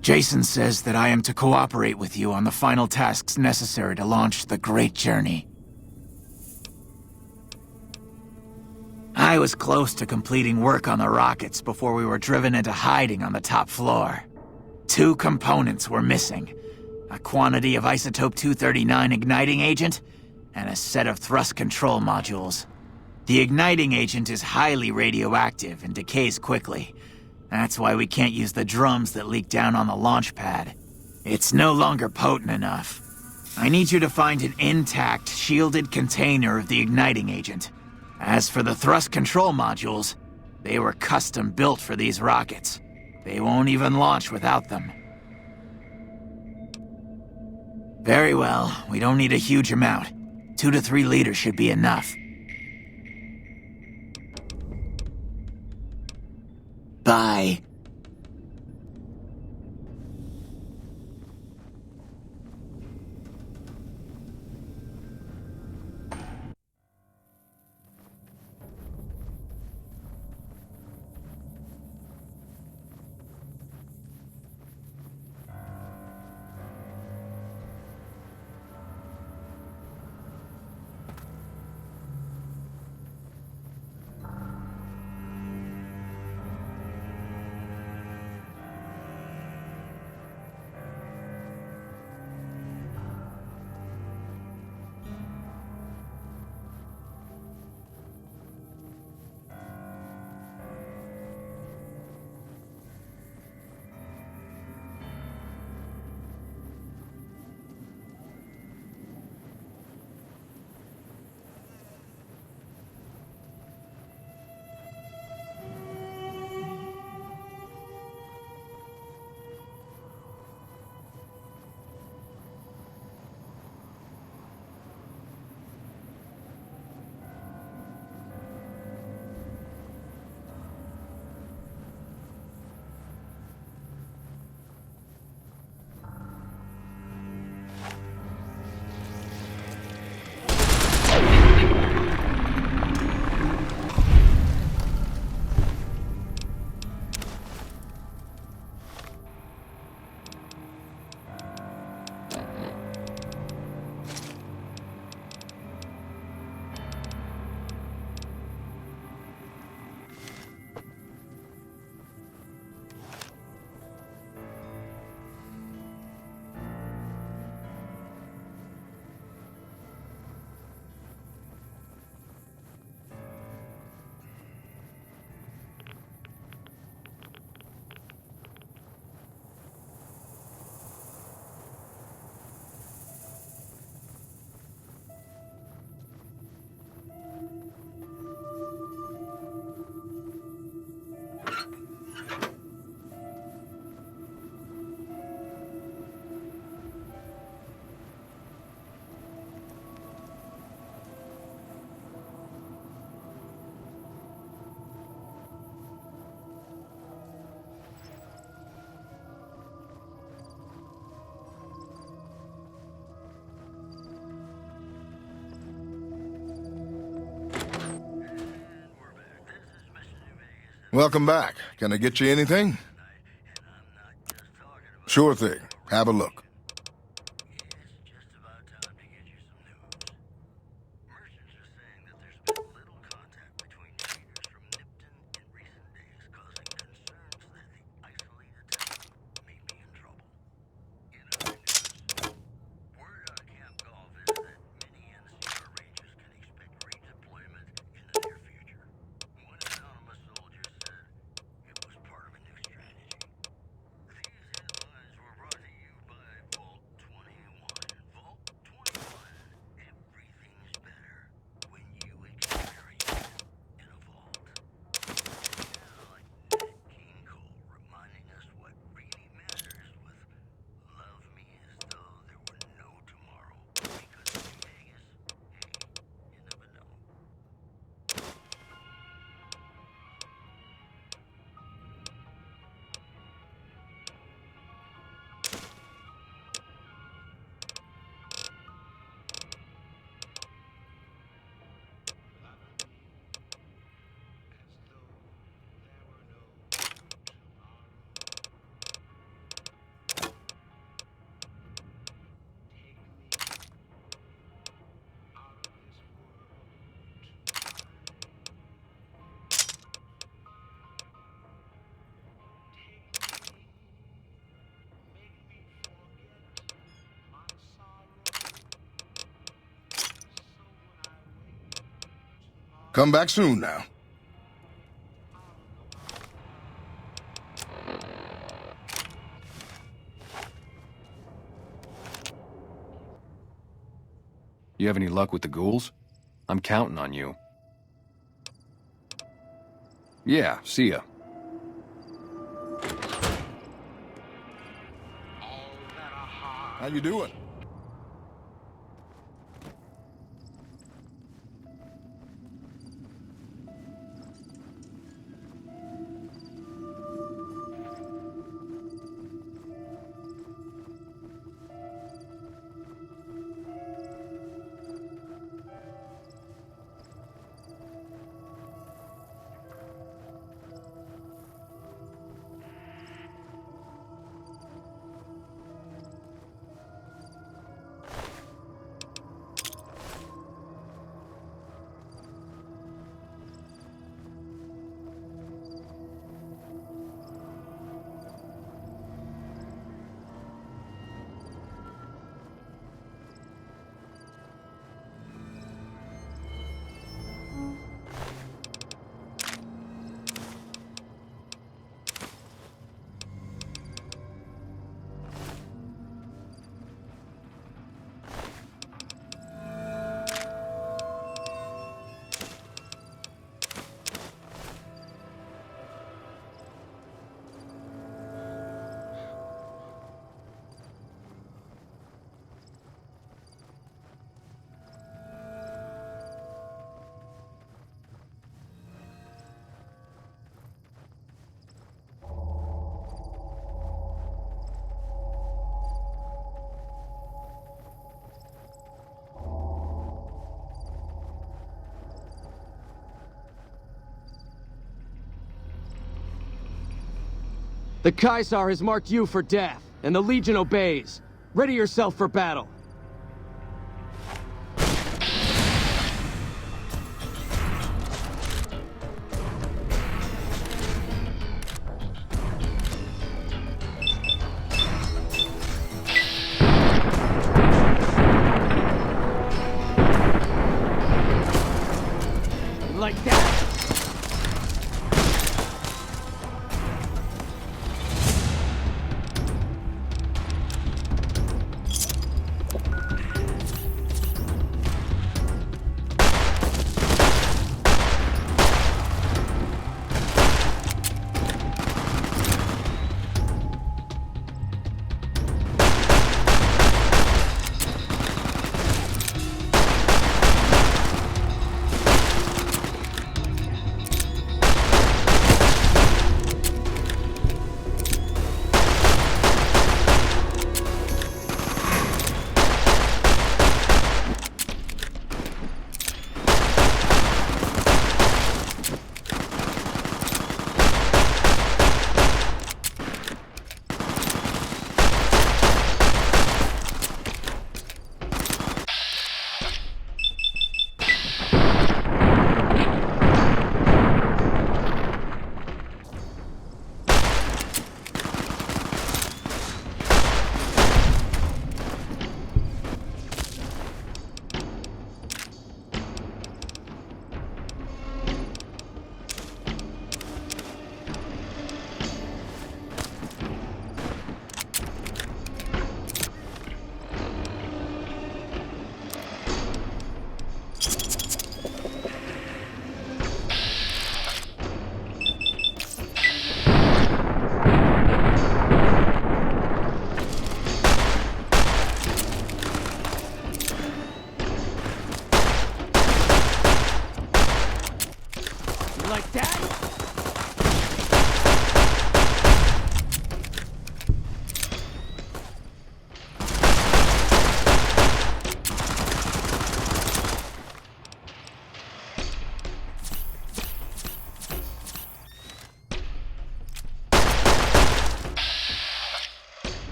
Jason says that I am to cooperate with you on the final tasks necessary to launch the Great Journey. I was close to completing work on the rockets before we were driven into hiding on the top floor. 2 components were missing. A quantity of isotope 239 igniting agent, and a set of thrust control modules. The igniting agent is highly radioactive and decays quickly. That's why we can't use the drums that leak down on the launch pad. It's no longer potent enough. I need you to find an intact, shielded container of the igniting agent. As for the thrust control modules, they were custom built for these rockets. They won't even launch without them. Very well, we don't need a huge amount. 2 to 3 liters should be enough. Bye. Welcome back. Can I get you anything? Sure thing. Have a look. Come back soon now. You have any luck with the ghouls? I'm counting on you. Yeah, see ya. How you doing? The Caesar has marked you for death, and the Legion obeys. Ready yourself for battle. Like that.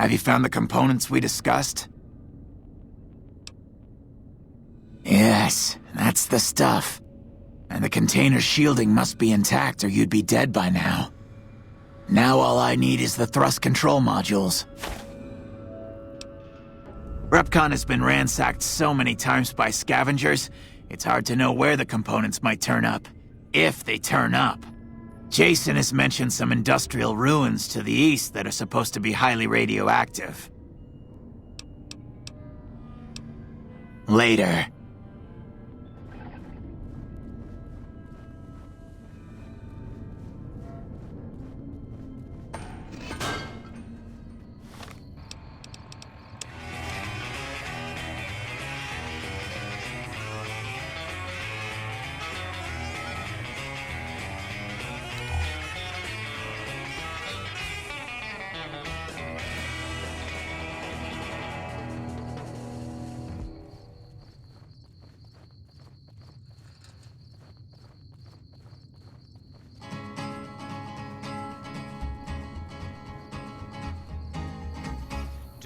Have you found the components we discussed? Yes, that's the stuff. And the container's shielding must be intact or you'd be dead by now. Now all I need is the thrust control modules. Repcon has been ransacked so many times by scavengers, it's hard to know where the components might turn up. If they turn up. Jason has mentioned some industrial ruins to the east that are supposed to be highly radioactive. Later.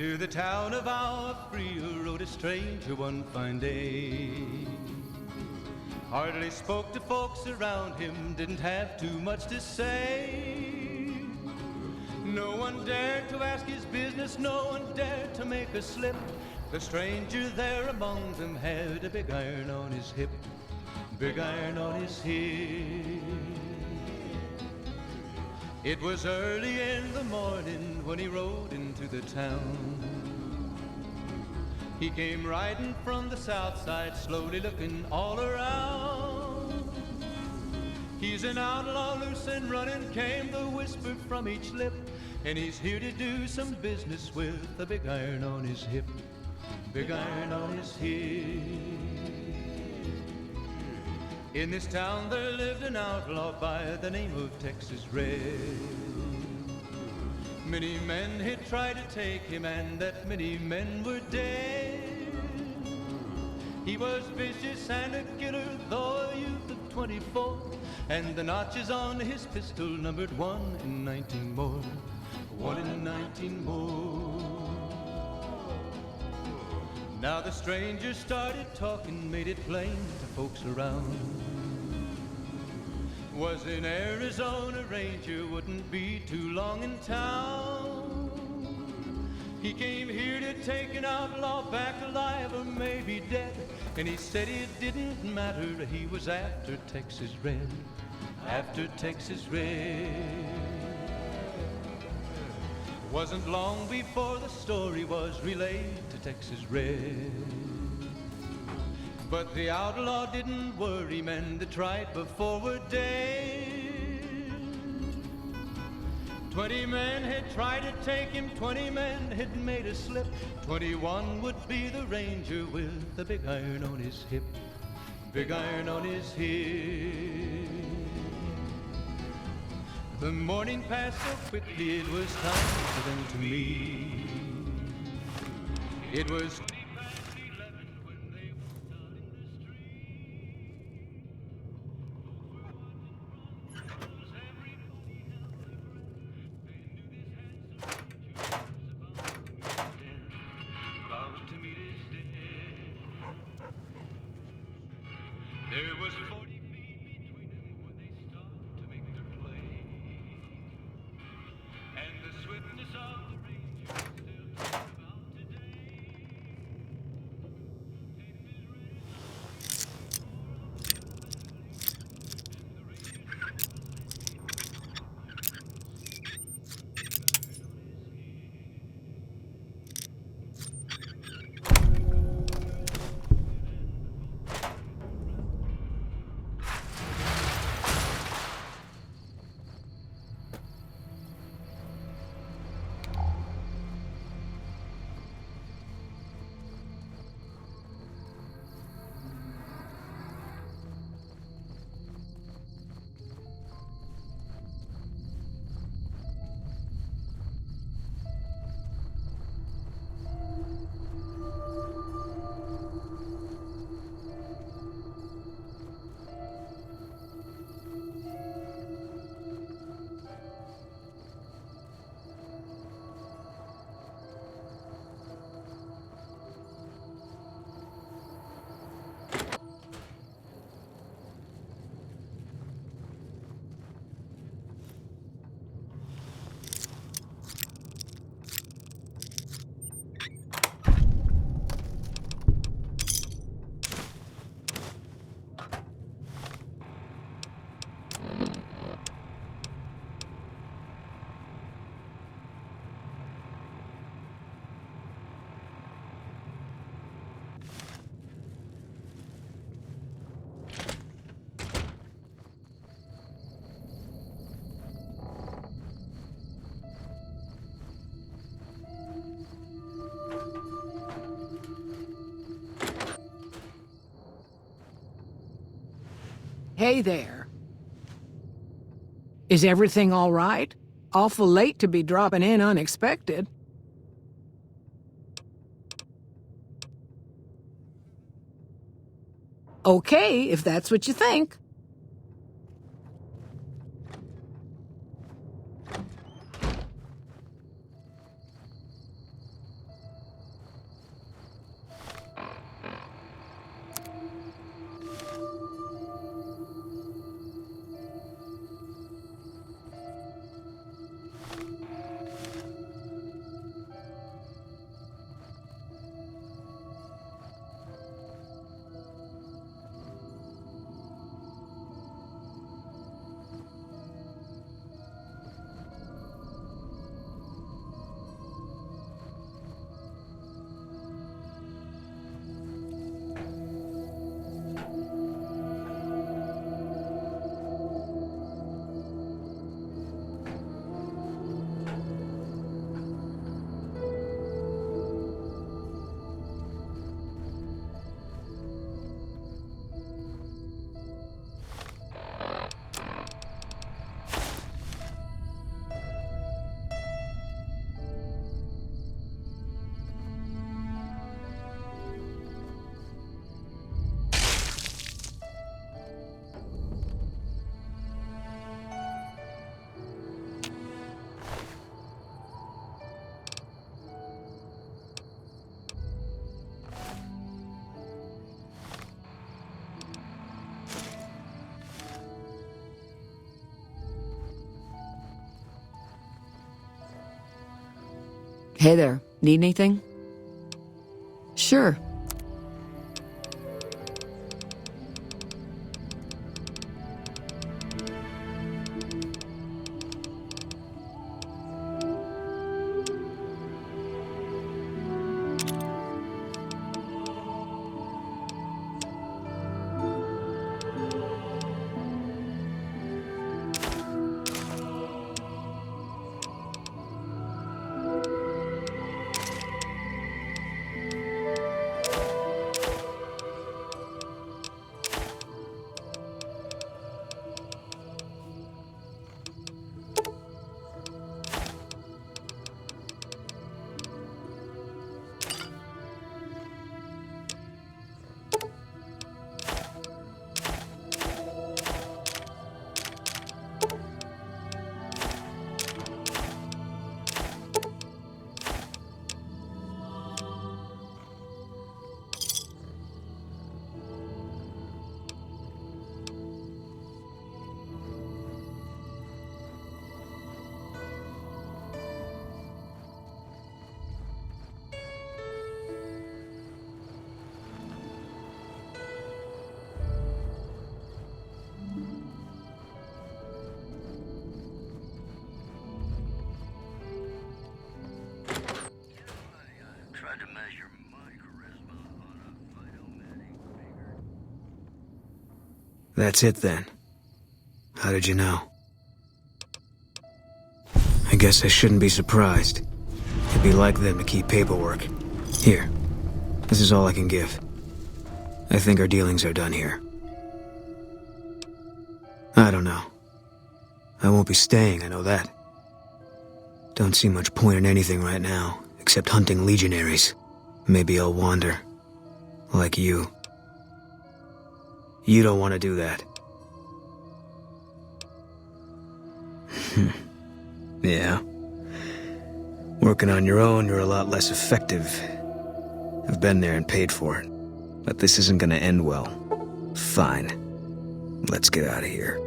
To the town of our Fria rode a stranger one fine day. Hardly spoke to folks around him, didn't have too much to say. No one dared to ask his business, no one dared to make a slip. The stranger there among them had a big iron on his hip, big iron on his hip. It was early in the morning when he rode into the town. He came riding from the south side, slowly looking all around. He's an outlaw, loose and running, came the whisper from each lip. And he's here to do some business with a big iron on his hip, big iron on his hip. In this town there lived an outlaw by the name of Texas Red. Many men had tried to take him, and that many men were dead. He was vicious and a killer, though a youth of 24, and the notches on his pistol numbered 1 in 19 more, 1 in 19 more. Now the stranger started talking, made it plain to folks around. Was an Arizona Ranger, wouldn't be too long in town. He came here to take an outlaw back alive or maybe dead. And he said it didn't matter, he was after Texas Red, after Texas Red. Wasn't long before the story was relayed to Texas Red. But the outlaw didn't worry, men that tried before were dead. 20 men had tried to take him, 20 men had made a slip. 21 would be the ranger with the big iron on his hip, big iron on his hip. The morning passed so quickly, it was time for them to meet. It was there was 40 feet between them when they stopped to make their play. And the swiftness of the ranger still talked about today. Hey there. Is everything all right? Awful late to be dropping in unexpected. Okay, if that's what you think. Hey there, need anything? Sure. That's it then. How did you know? I guess I shouldn't be surprised. It'd be like them to keep paperwork. Here. This is all I can give. I think our dealings are done here. I don't know. I won't be staying, I know that. Don't see much point in anything right now, except hunting legionaries. Maybe I'll wander. Like you. You don't want to do that. Yeah. Working on your own, you're a lot less effective. I've been there and paid for it. But this isn't gonna end well. Fine. Let's get out of here.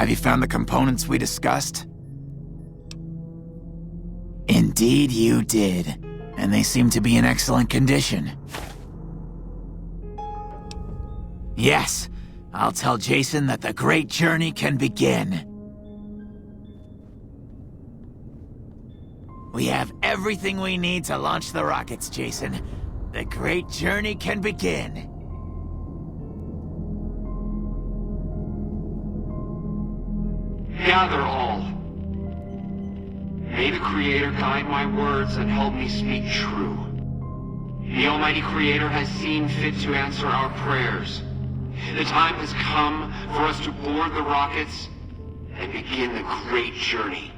Have you found the components we discussed? Indeed you did, and they seem to be in excellent condition. Yes, I'll tell Jason that the great journey can begin. We have everything we need to launch the rockets, Jason. The great journey can begin. Gather all. May the Creator guide my words and help me speak true. The Almighty Creator has seen fit to answer our prayers. The time has come for us to board the rockets and begin the great journey.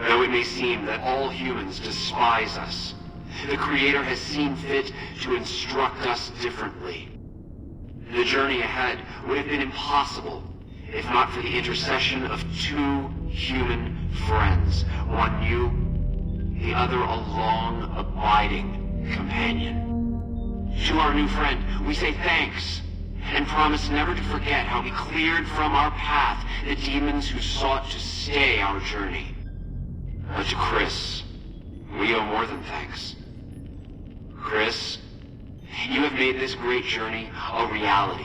Though it may seem that all humans despise us, the Creator has seen fit to instruct us differently. The journey ahead would have been impossible if not for the intercession of two human friends, one new, the other a long, abiding companion. To our new friend, we say thanks, and promise never to forget how he cleared from our path the demons who sought to stay our journey. But to Chris, we owe more than thanks. Chris, you have made this great journey a reality.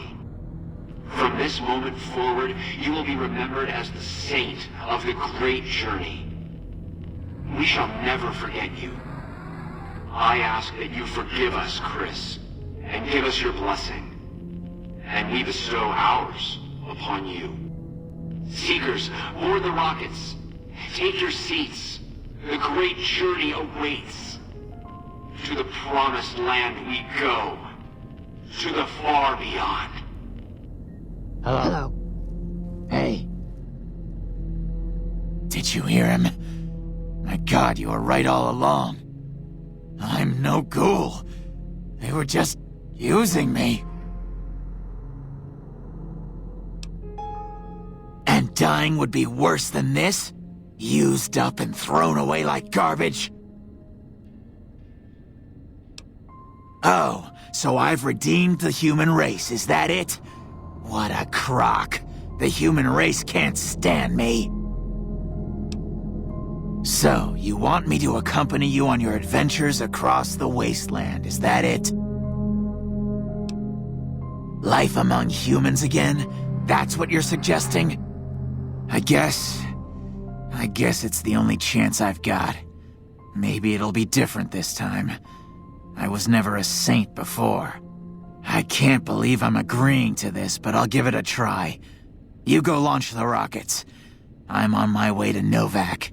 From this moment forward, you will be remembered as the saint of the great journey. We shall never forget you. I ask that you forgive us, Chris, and give us your blessing. And we bestow ours upon you. Seekers, board the rockets. Take your seats. The great journey awaits. To the promised land we go. To the far beyond. Hello. Hey. Did you hear him? My God, you were right all along. I'm no ghoul. They were just using me. And dying would be worse than this? Used up and thrown away like garbage? Oh, so I've redeemed the human race, is that it? What a crock. The human race can't stand me. So, you want me to accompany you on your adventures across the wasteland, is that it? Life among humans again? That's what you're suggesting? I guess it's the only chance I've got. Maybe it'll be different this time. I was never a saint before. I can't believe I'm agreeing to this, but I'll give it a try. You go launch the rockets. I'm on my way to Novak.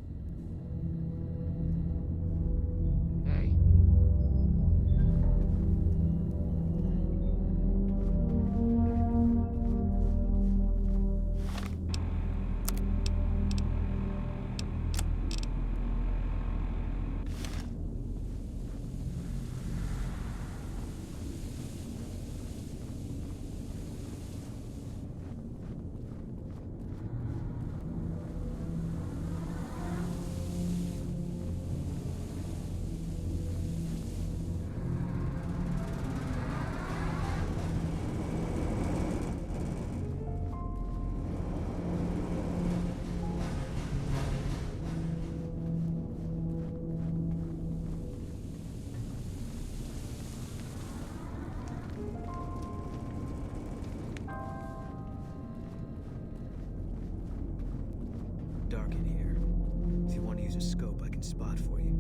Dark in here. If you want to use a scope, I can spot for you.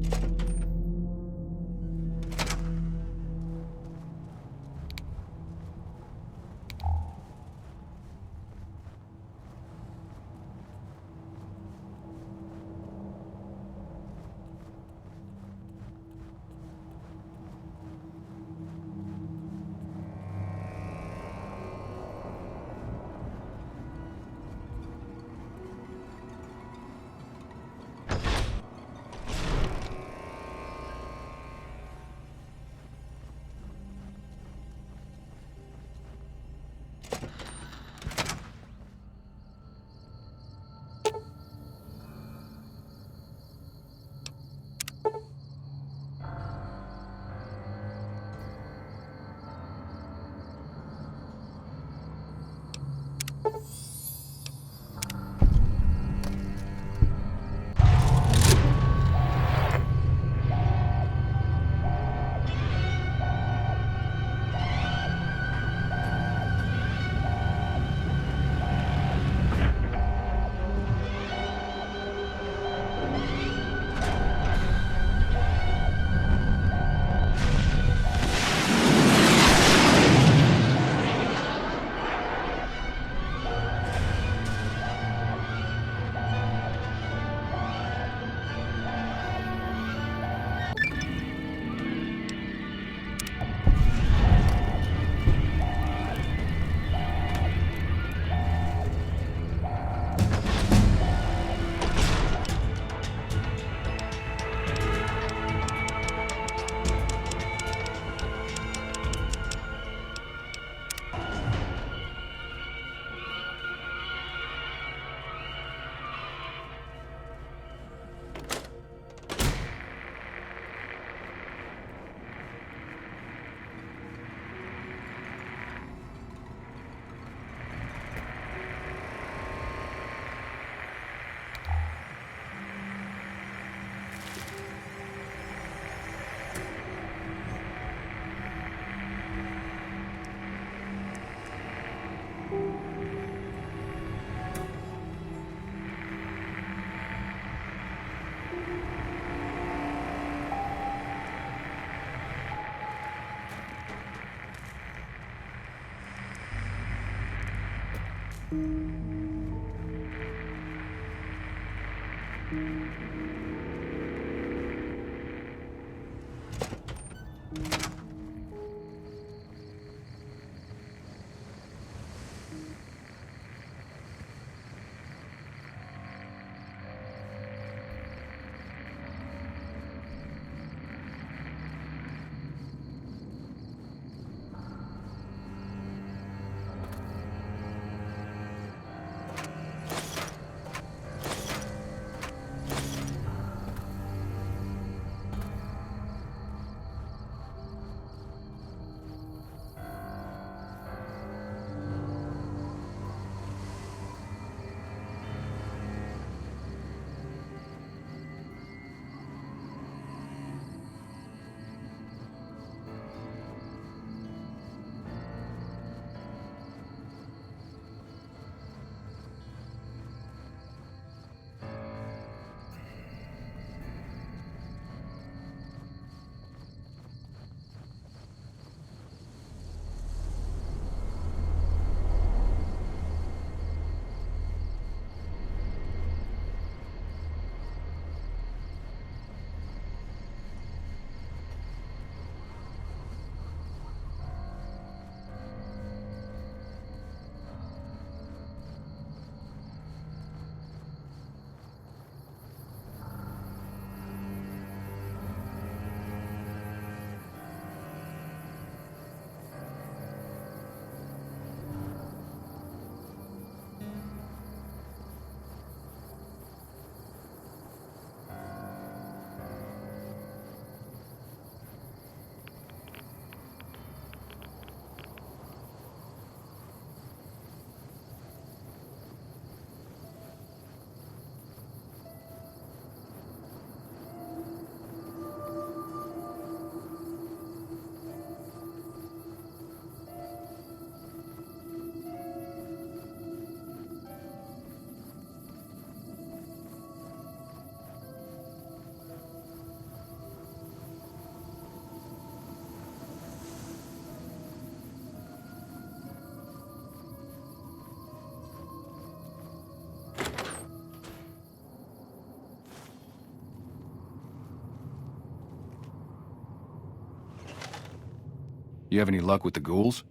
You have any luck with the ghouls?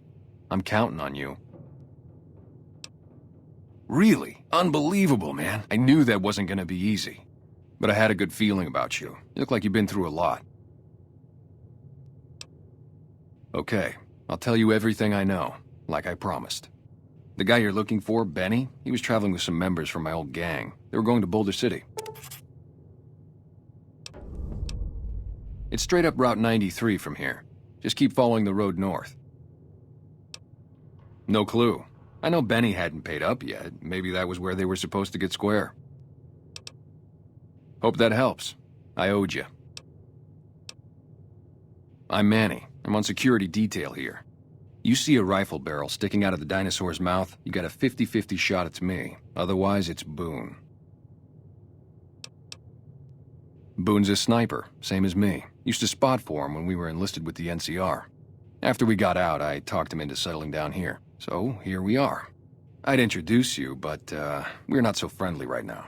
I'm counting on you. Really? Unbelievable, man. I knew that wasn't gonna be easy. But I had a good feeling about you. You look like you've been through a lot. Okay, I'll tell you everything I know, like I promised. The guy you're looking for, Benny, he was traveling with some members from my old gang. They were going to Boulder City. It's straight up Route 93 from here. Just keep following the road north. No clue. I know Benny hadn't paid up yet. Maybe that was where they were supposed to get square. Hope that helps. I owed you. I'm Manny. I'm on security detail here. You see a rifle barrel sticking out of the dinosaur's mouth, you got a 50-50 shot it's me. Otherwise, it's Boone. Boone's a sniper, same as me. Used to spot for him when we were enlisted with the NCR. After we got out, I talked him into settling down here. So, here we are. I'd introduce you, but, we're not so friendly right now.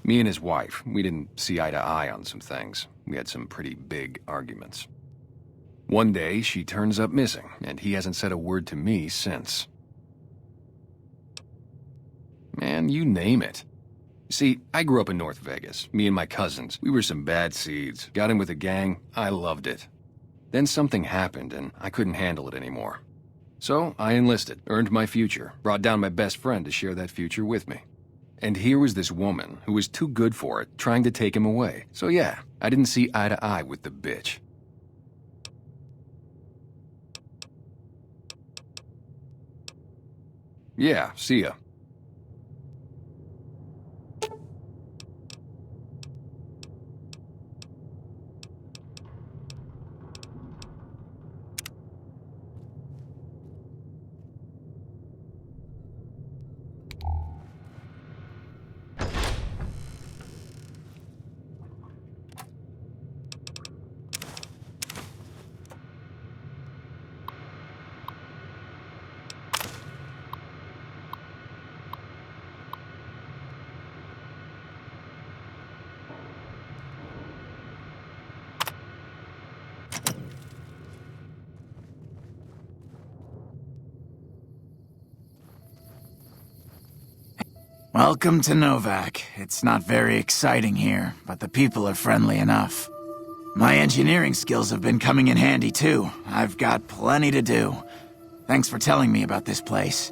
Me and his wife, we didn't see eye to eye on some things. We had some pretty big arguments. One day, she turns up missing, and he hasn't said a word to me since. Man, you name it. See, I grew up in North Vegas. Me and my cousins, we were some bad seeds. Got in with a gang, I loved it. Then something happened, and I couldn't handle it anymore. So, I enlisted, earned my future, brought down my best friend to share that future with me. And here was this woman who was too good for it, trying to take him away. So yeah, I didn't see eye to eye with the bitch. Yeah, see ya. Welcome to Novak. It's not very exciting here, but the people are friendly enough. My engineering skills have been coming in handy too. I've got plenty to do. Thanks for telling me about this place.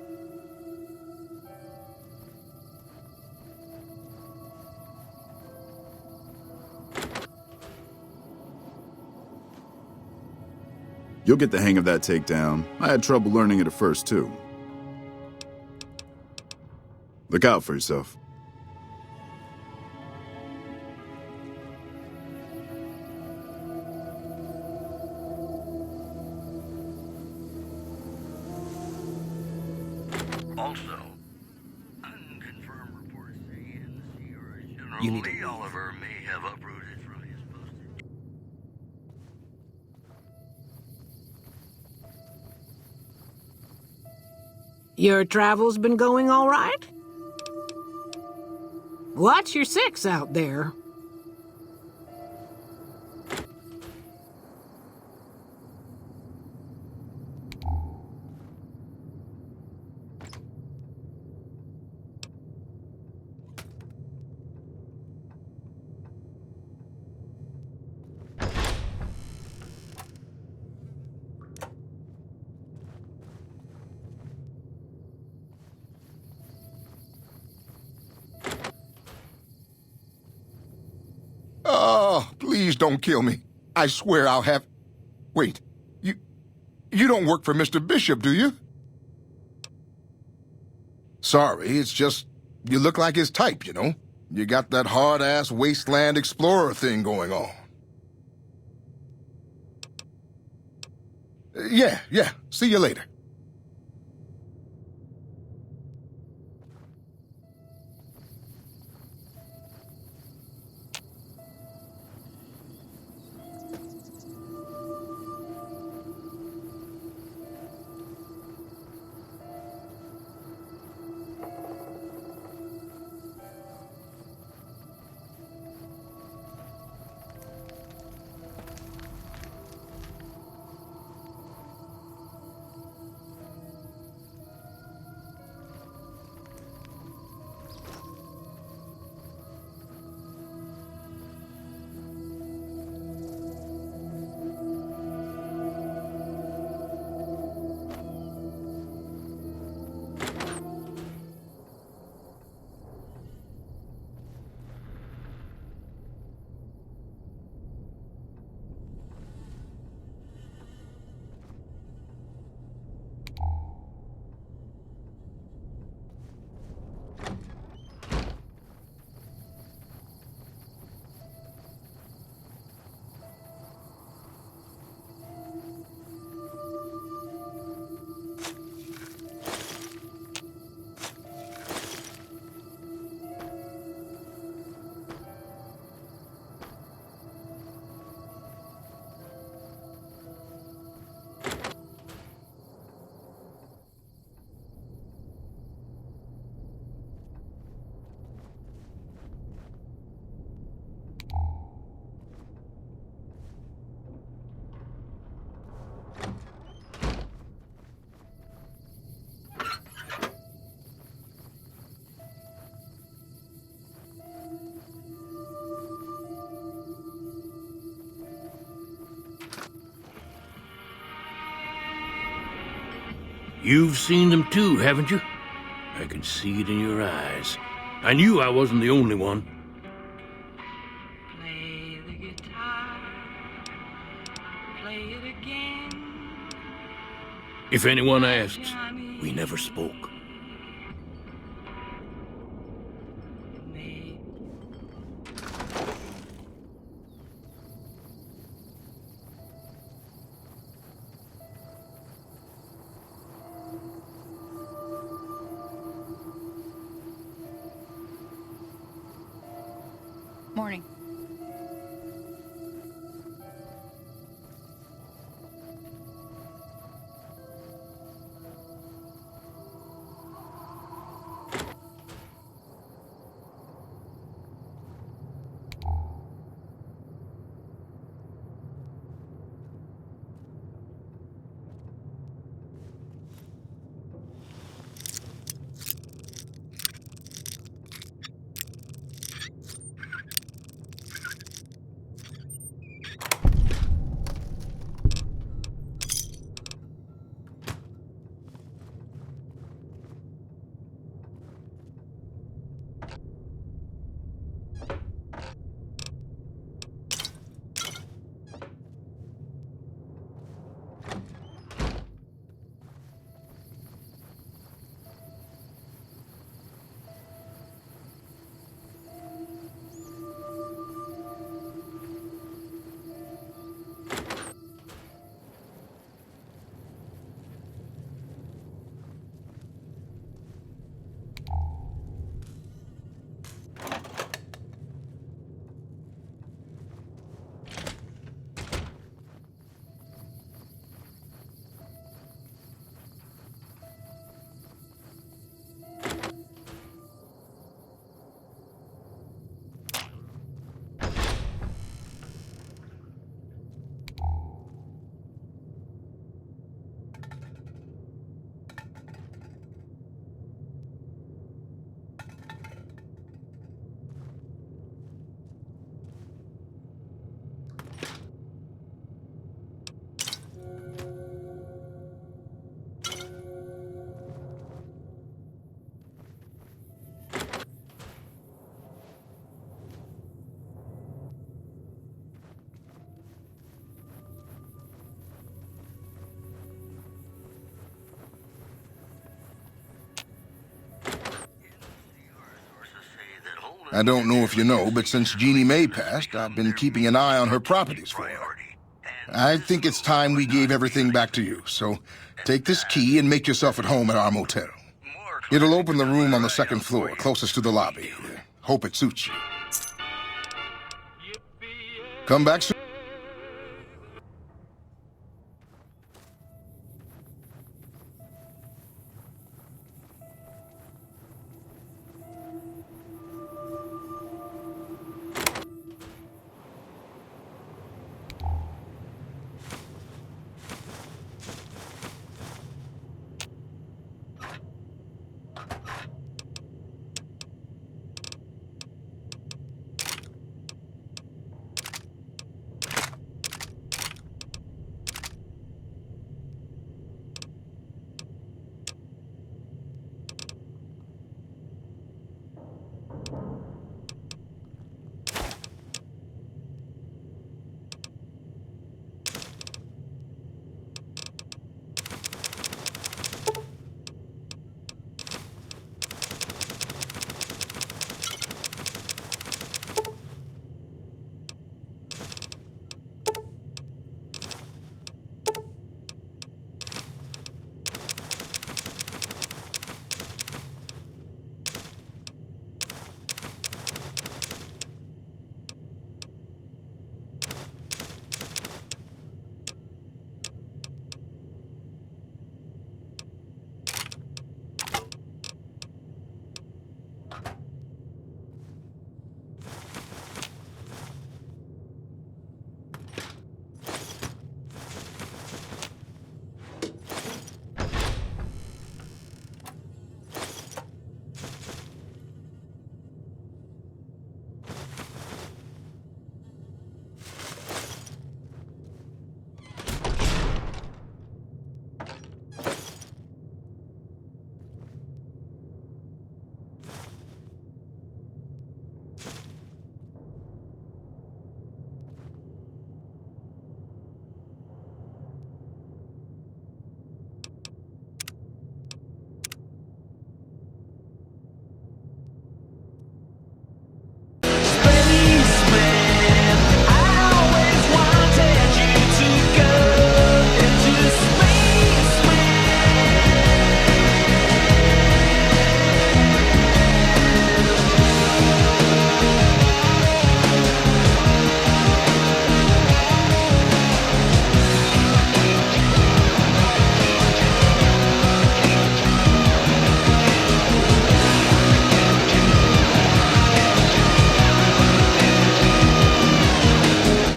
You'll get the hang of that takedown. I had trouble learning it at first, too. Look out for yourself. Also, unconfirmed reports say General Lee Oliver may have uprooted from his postage. Your travel's been going all right? Watch your six out there. Oh, please don't kill me. I swear I'll have... Wait, you don't work for Mr. Bishop, do you? Sorry, it's just you look like his type, you know? You got that hard-ass wasteland explorer thing going on. Yeah, see you later. You've seen them too, haven't you? I can see it in your eyes. I knew I wasn't the only one. Play the guitar, play it again. If anyone asks, we never spoke. Morning. I don't know if you know, but since Jeannie Mae passed, I've been keeping an eye on her properties for her. I think it's time we gave everything back to you, so take this key and make yourself at home at our motel. It'll open the room on the second floor, closest to the lobby. Hope it suits you. Come back soon.